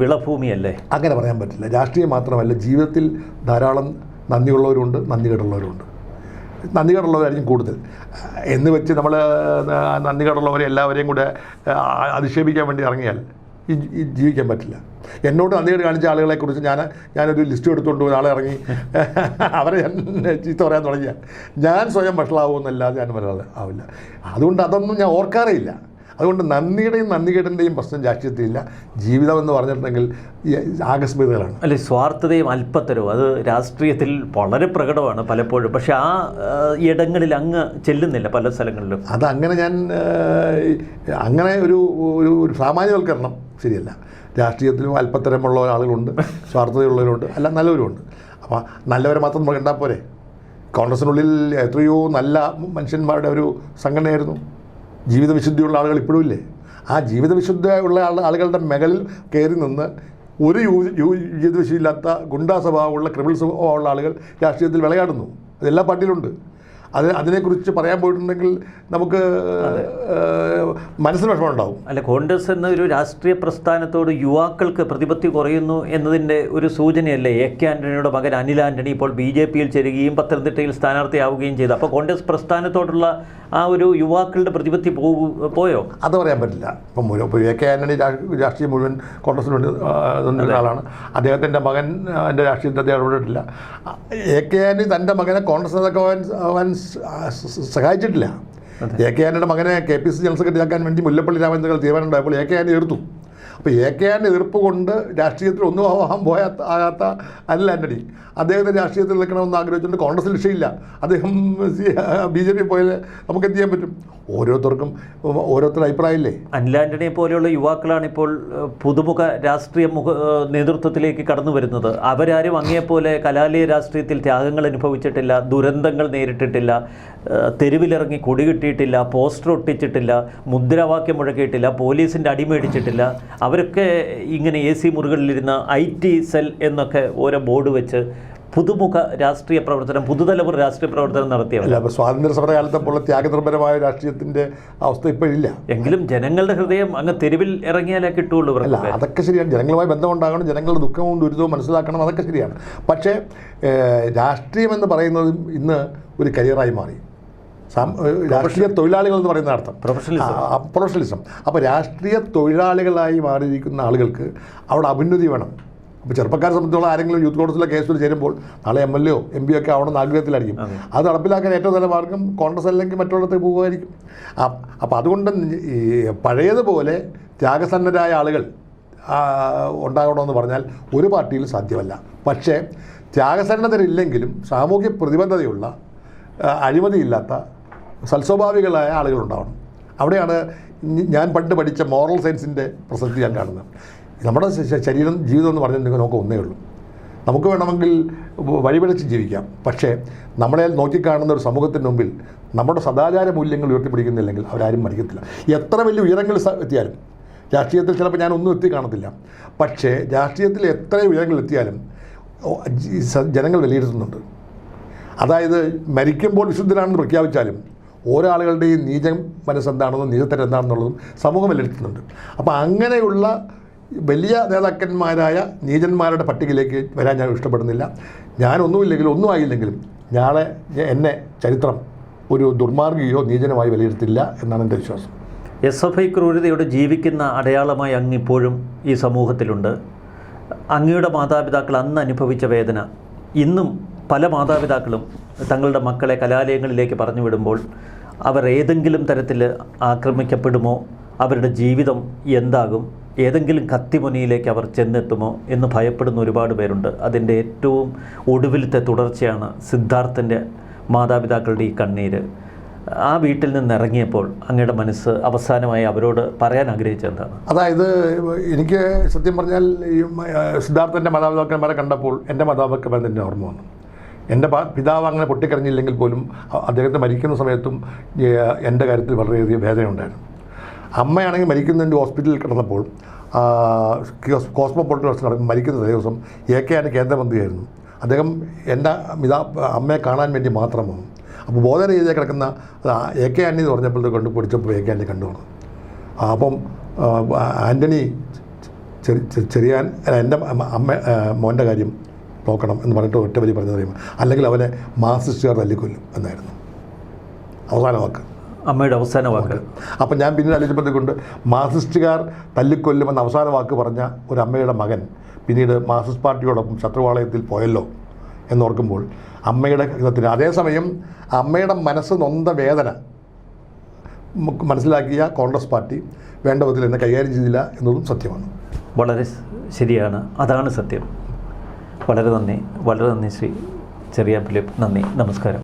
വിളഭൂമിയല്ലേ? അങ്ങനെ പറയാൻ പറ്റില്ല. രാഷ്ട്രീയം മാത്രമല്ല, ജീവിതത്തിൽ ധാരാളം നന്ദിയുള്ളവരുണ്ട്, നന്ദികേടുള്ളവരുണ്ട്. നന്ദികേടുള്ളവരായിരിക്കും കൂടുതൽ എന്ന് വെച്ച് നമ്മൾ നന്ദികേടുള്ളവരെ എല്ലാവരെയും കൂടെ അധിക്ഷേപിക്കാൻ വേണ്ടി ഇറങ്ങിയാൽ ജീവിക്കാൻ പറ്റില്ല. എന്നോട് നന്ദികേട് കാണിച്ച ആളുകളെക്കുറിച്ച് ഞാനൊരു ലിസ്റ്റ് എടുത്തുകൊണ്ട് ഒരാളെ ഇറങ്ങി അവരെ ഞാൻ ചീത്ത പറയാൻ തുടങ്ങിയാൽ ഞാൻ സ്വയം വഷളാവുമെന്നല്ലാതെ ഞാൻ വരാതെ ആവില്ല. അതുകൊണ്ട് അതൊന്നും ഞാൻ ഓർക്കാറേയില്ല. അതുകൊണ്ട് നന്ദിയുടെയും നന്ദികേടിൻ്റെയും പ്രശ്നം രാഷ്ട്രീയത്തിലില്ല. ജീവിതം എന്ന് പറഞ്ഞിട്ടുണ്ടെങ്കിൽ ആകസ്മികതകളാണ്. അല്ലെ, സ്വാർത്ഥതയും അല്പത്തരവും അത് രാഷ്ട്രീയത്തിൽ വളരെ പ്രകടമാണ് പലപ്പോഴും. പക്ഷെ ആ ഇടങ്ങളിൽ അങ്ങ് ചെല്ലുന്നില്ല പല സ്ഥലങ്ങളിലും. അതങ്ങനെ ഞാൻ അങ്ങനെ ഒരു സാമാന്യവൽക്കരണം ശരിയല്ല. രാഷ്ട്രീയത്തിലും അല്പത്തരമുള്ള ആളുകളുണ്ട്, സ്വാർത്ഥതയുള്ളവരുണ്ട്, അല്ല നല്ലവരുമുണ്ട്. അപ്പോൾ നല്ലവരെ മാത്രം നമ്മൾ കണ്ടാൽ പോരെ. കോൺഗ്രസിനുള്ളിൽ എത്രയോ നല്ല മനുഷ്യന്മാരുടെ ഒരു സംഘടനയായിരുന്നു. ജീവിതവിശുദ്ധിയുള്ള ആളുകൾ ഇപ്പോഴും ഇല്ലേ? ആ ജീവിതവിശുദ്ധിയുള്ള ആളുകളുടെ മുകളിൽ കയറി നിന്ന് ഒരു ജീവിതവിശുദ്ധിയില്ലാത്ത ഗുണ്ടാ സ്വഭാവമുള്ള ക്രിമിനൽ സ്വഭാവമുള്ള ആളുകൾ രാഷ്ട്രീയത്തിൽ വിളയാടുന്നു. അതെല്ലാ പാർട്ടിയിലുണ്ട്. അതിനെക്കുറിച്ച് പറയാൻ പോയിട്ടുണ്ടെങ്കിൽ നമുക്ക് മനസ്സിന് വിഷമം ഉണ്ടാവും. അല്ല, കോൺഗ്രസ് എന്ന ഒരു രാഷ്ട്രീയ പ്രസ്ഥാനത്തോട് യുവാക്കൾക്ക് പ്രതിപത്തി കുറയുന്നു എന്നതിൻ്റെ ഒരു സൂചനയല്ലേ എ.കെ. ആൻ്റണിയുടെ മകൻ അനിൽ ആൻ്റണി ഇപ്പോൾ ബി.ജെ.പിയിൽ ചേരുകയും പത്തനംതിട്ടയിൽ സ്ഥാനാർത്ഥിയാവുകയും ചെയ്തു. അപ്പോൾ കോൺഗ്രസ് പ്രസ്ഥാനത്തോടുള്ള ആ ഒരു യുവാക്കളുടെ പ്രതിപത്തി പോയോ? അത് പറയാൻ പറ്റില്ല. ഇപ്പോൾ എ.കെ. ആൻ്റണി രാഷ്ട്രീയം മുഴുവൻ കോൺഗ്രസിന് വേണ്ടി നിന്ന ആളാണ്. അദ്ദേഹത്തിൻ്റെ മകൻ എൻ്റെ രാഷ്ട്രീയത്തിൽ അദ്ദേഹം ഇടപെട്ടിട്ടില്ല. എ.കെ. ആൻ്റണി തൻ്റെ മകനെ കോൺഗ്രസ് നേതാക്കാവാൻ സഹായിച്ചിട്ടില്ല. എ.കെ. ആൻ്റണിയുടെ മകനെ KPCC ജനറൽ സെക്രട്ടറി ആക്കാൻ വേണ്ടി മുല്ലപ്പള്ളി രാമചന്ദ്രൻ തീരുമാനം ഉണ്ടായപ്പോൾ എ.കെ. ആൻ്റണി എതിർത്തു. അപ്പോൾ എ.കെ. ആൻ്റണി എതിർപ്പ് കൊണ്ട് രാഷ്ട്രീയത്തിൽ ഒന്നും ആകാത്ത അനിൽ ആൻ്റണി അദ്ദേഹത്തെ രാഷ്ട്രീയത്തിൽ നിൽക്കണമെന്ന് ആഗ്രഹിച്ചുകൊണ്ട് കോൺഗ്രസിൽ രക്ഷയില്ല. അദ്ദേഹം BJP പോയാൽ നമുക്ക് എന്ത് ചെയ്യാൻ പറ്റും? ഓരോരുത്തർക്കും ഓരോരുത്തരുടെ അഭിപ്രായമില്ലേ? അനിൽ ആൻ്റണിയെ പോലെയുള്ള യുവാക്കളാണ് ഇപ്പോൾ പുതുമുഖ രാഷ്ട്രീയ നേതൃത്വത്തിലേക്ക് കടന്നു വരുന്നത്. അവരാരും അങ്ങേപ്പോലെ കലാലയ രാഷ്ട്രീയത്തിൽ ത്യാഗങ്ങൾ അനുഭവിച്ചിട്ടില്ല, ദുരന്തങ്ങൾ നേരിട്ടിട്ടില്ല, തെരുവിലിറങ്ങി കൊടി കിട്ടിയിട്ടില്ല, പോസ്റ്റർ ഒട്ടിച്ചിട്ടില്ല, മുദ്രാവാക്യം മുഴക്കിയിട്ടില്ല, പോലീസിൻ്റെ അടിമേടിച്ചിട്ടില്ല. അവരൊക്കെ ഇങ്ങനെ AC മുറികളിലിരുന്ന് IT സെൽ എന്നൊക്കെ ഓരോ ബോർഡ് വെച്ച് പുതുമുഖ രാഷ്ട്രീയ പ്രവർത്തനം, പുതുതലമുറ രാഷ്ട്രീയ പ്രവർത്തനം നടത്തിയവല്ല. അപ്പോൾ സ്വാതന്ത്ര്യ സമരകാലത്തെ പോലെ ത്യാഗനിർഭരമായ രാഷ്ട്രീയത്തിൻ്റെ അവസ്ഥ ഇപ്പോഴില്ല. എങ്കിലും ജനങ്ങളുടെ ഹൃദയം അങ്ങ് തെരുവിൽ ഇറങ്ങിയാലേ കിട്ടുള്ളൂ. അല്ല, അതൊക്കെ ശരിയാണ്. ജനങ്ങളുമായി ബന്ധമുണ്ടാകണം, ജനങ്ങളുടെ ദുഃഖവും ദുരിതവും മനസ്സിലാക്കണം, അതൊക്കെ ശരിയാണ്. പക്ഷേ രാഷ്ട്രീയം എന്ന് പറയുന്നത് ഇന്ന് ഒരു കരിയറായി മാറി. രാഷ്ട്രീയ തൊഴിലാളികൾ എന്ന് പറയുന്ന അർത്ഥം പ്രൊഫഷണലിസം. അപ്പോൾ രാഷ്ട്രീയ തൊഴിലാളികളായി മാറിയിരിക്കുന്ന ആളുകൾക്ക് അവിടെ അഭ്യുന്നതി വേണം. അപ്പോൾ ചെറുപ്പക്കാരെ സംബന്ധിച്ചുള്ള ആരെങ്കിലും യൂത്ത് കോൺഗ്രസിലെ കേസിൽ ചേരുമ്പോൾ നാളെ MLA MP ഒക്കെ ആവണമെന്ന് ആഗ്രഹത്തിലായിരിക്കും. അത് നടപ്പിലാക്കാൻ ഏറ്റവും നല്ല മാർഗം കോൺഗ്രസ് അല്ലെങ്കിൽ മറ്റുള്ളിടത്തേക്ക് പോകുമായിരിക്കും. അപ്പോൾ അതുകൊണ്ട് ഈ പഴയതുപോലെ ത്യാഗസന്നരായ ആളുകൾ ഉണ്ടാകണമെന്ന് പറഞ്ഞാൽ ഒരു പാർട്ടിയിൽ സാധ്യമല്ല. പക്ഷേ ത്യാഗസന്നദ്ധരില്ലെങ്കിലും സാമൂഹ്യ പ്രതിബദ്ധതയുള്ള അഴിമതിയില്ലാത്ത സൽസ്വഭാവികളായ ആളുകളുണ്ടാവണം. അവിടെയാണ് ഞാൻ പണ്ട് പഠിച്ച മോറൽ സയൻസിൻ്റെ പ്രസക്തി ഞാൻ കാണുന്നത്. നമ്മുടെ ശരീരം ജീവിതം എന്ന് പറഞ്ഞിട്ടുണ്ടെങ്കിൽ നമുക്ക് ഒന്നേ ഉള്ളൂ. നമുക്ക് വേണമെങ്കിൽ വഴിപിഴച്ച് ജീവിക്കാം. പക്ഷേ നമ്മളെ നോക്കിക്കാണുന്ന ഒരു സമൂഹത്തിന് മുമ്പിൽ നമ്മുടെ സദാചാര മൂല്യങ്ങൾ ഉയർത്തിപ്പിടിക്കുന്നില്ലെങ്കിൽ അവരാരും മടിക്കത്തില്ല. എത്ര വലിയ ഉയരങ്ങൾ എത്തിയാലും രാഷ്ട്രീയത്തിൽ ചിലപ്പോൾ ഞാനൊന്നും എത്തി കാണത്തില്ല. പക്ഷേ രാഷ്ട്രീയത്തിൽ എത്ര ഉയരങ്ങൾ എത്തിയാലും ജനങ്ങൾ വിലയിരുത്തുന്നുണ്ട്. അതായത് മരിക്കുമ്പോൾ വിശുദ്ധനാണെന്ന് പ്രഖ്യാപിച്ചാലും ഓരോ ആളുകളുടെയും നീച മനസ്സെന്താണെന്നും നീചത്തരം എന്താണെന്നുള്ളതും സമൂഹം വിലയിരുത്തുന്നുണ്ട്. അപ്പോൾ അങ്ങനെയുള്ള വലിയ നേതാക്കന്മാരായ നീചന്മാരുടെ പട്ടികയിലേക്ക് വരാൻ ഞാൻ ഇഷ്ടപ്പെടുന്നില്ല. ഞാനൊന്നുമില്ലെങ്കിലും ഒന്നും ആയില്ലെങ്കിലും നാളെ എന്നെ ചരിത്രം ഒരു ദുർമാർഗിയോ നീചനുമായി വിലയിരുത്തില്ല എന്നാണ് എൻ്റെ വിശ്വാസം. SFI ക്രൂരതയോട് ജീവിക്കുന്ന അടയാളമായി അങ്ങിപ്പോഴും ഈ സമൂഹത്തിലുണ്ട്. അങ്ങയുടെ മാതാപിതാക്കൾ അന്ന് അനുഭവിച്ച വേദന ഇന്നും പല മാതാപിതാക്കളും തങ്ങളുടെ മക്കളെ കലാലയങ്ങളിലേക്ക് പറഞ്ഞു വിടുമ്പോൾ അവർ ഏതെങ്കിലും തരത്തിൽ ആക്രമിക്കപ്പെടുമോ, അവരുടെ ജീവിതം എന്താകും, ഏതെങ്കിലും കത്തിമുനയിലേക്ക് അവർ ചെന്നെത്തുമോ എന്ന് ഭയപ്പെടുന്ന ഒരുപാട് പേരുണ്ട്. അതിൻ്റെ ഏറ്റവും ഒടുവിലത്തെ തുടർച്ചയാണ് സിദ്ധാർത്ഥൻ്റെ മാതാപിതാക്കളുടെ ഈ കണ്ണീര്. ആ വീട്ടിൽ നിന്ന് ഇറങ്ങിയപ്പോൾ അങ്ങയുടെ മനസ്സ് അവസാനമായി അവരോട് പറയാൻ ആഗ്രഹിച്ചത് എന്താണ്? അതായത് എനിക്ക് സത്യം പറഞ്ഞാൽ ഈ സിദ്ധാർത്ഥൻ്റെ മാതാപിതാക്കന്മാരെ കണ്ടപ്പോൾ എൻ്റെ മാതാപിതാക്കന്മാരെ തന്നെ ഓർമ്മ വന്നു. എൻ്റെ പിതാവ് അങ്ങനെ പൊട്ടിക്കരഞ്ഞില്ലെങ്കിൽ പോലും അദ്ദേഹത്തെ മരിക്കുന്ന സമയത്തും എൻ്റെ കാര്യത്തിൽ വളരെയധികം വേദനയുണ്ടായിരുന്നു. അമ്മയാണെങ്കിൽ മരിക്കുന്നതിൻ്റെ ഹോസ്പിറ്റലിൽ കിടന്നപ്പോൾ കോസ്മോപൊളിറ്റൻ മരിക്കുന്ന ദിവസം A.K. ആൻ്റണി കേന്ദ്രമന്ത്രിയായിരുന്നു. അദ്ദേഹം എൻ്റെ അമ്മയെ കാണാൻ വേണ്ടി മാത്രം വന്നു. അപ്പോൾ ബോധരഹിതയെ കിടക്കുന്ന AK ആൻ്റണി എന്ന് പറഞ്ഞപ്പോഴത്തേക്ക് കൊണ്ട് പൊടിച്ചപ്പോൾ AK ആൻ്റണി കണ്ടു വന്നു. അപ്പം ആൻ്റണി ചെറിയാൻ എൻ്റെ മോൻ്റെ കാര്യം നോക്കണം എന്ന് പറഞ്ഞിട്ട് ഒറ്റ വരി പറഞ്ഞു കഴിയുമ്പോൾ, അല്ലെങ്കിൽ അവനെ മാർസിസ്റ്റുകാർ തല്ലിക്കൊല്ലും എന്നായിരുന്നു അവസാന വാക്ക്, അമ്മയുടെ അവസാന വാക്ക്. അപ്പം ഞാൻ പിന്നീട് ആലോചിച്ചപ്പോഴത്തേക്കൊണ്ട് മാർസിസ്റ്റുകാർ തല്ലിക്കൊല്ലുമെന്ന് അവസാന വാക്ക് പറഞ്ഞ ഒരു അമ്മയുടെ മകൻ പിന്നീട് മാർക്സിസ്റ്റ് പാർട്ടിയോടൊപ്പം ശത്രുപാളയത്തിൽ പോയല്ലോ എന്നോർക്കുമ്പോൾ അമ്മയുടെ ഹിതത്തിന്, അതേസമയം അമ്മയുടെ മനസ്സ് നൊന്ത വേദന മനസ്സിലാക്കിയ കോൺഗ്രസ് പാർട്ടി വേണ്ട വിധത്തിൽ എന്നെ കൈകാര്യം ചെയ്തില്ല എന്നതും സത്യമാണ്. വളരെ ശരിയാണ്, അതാണ് സത്യം. വളരെ നന്ദി ശ്രീ ചെറിയാൻ ഫിലിപ്പ്. നന്ദി, നമസ്കാരം.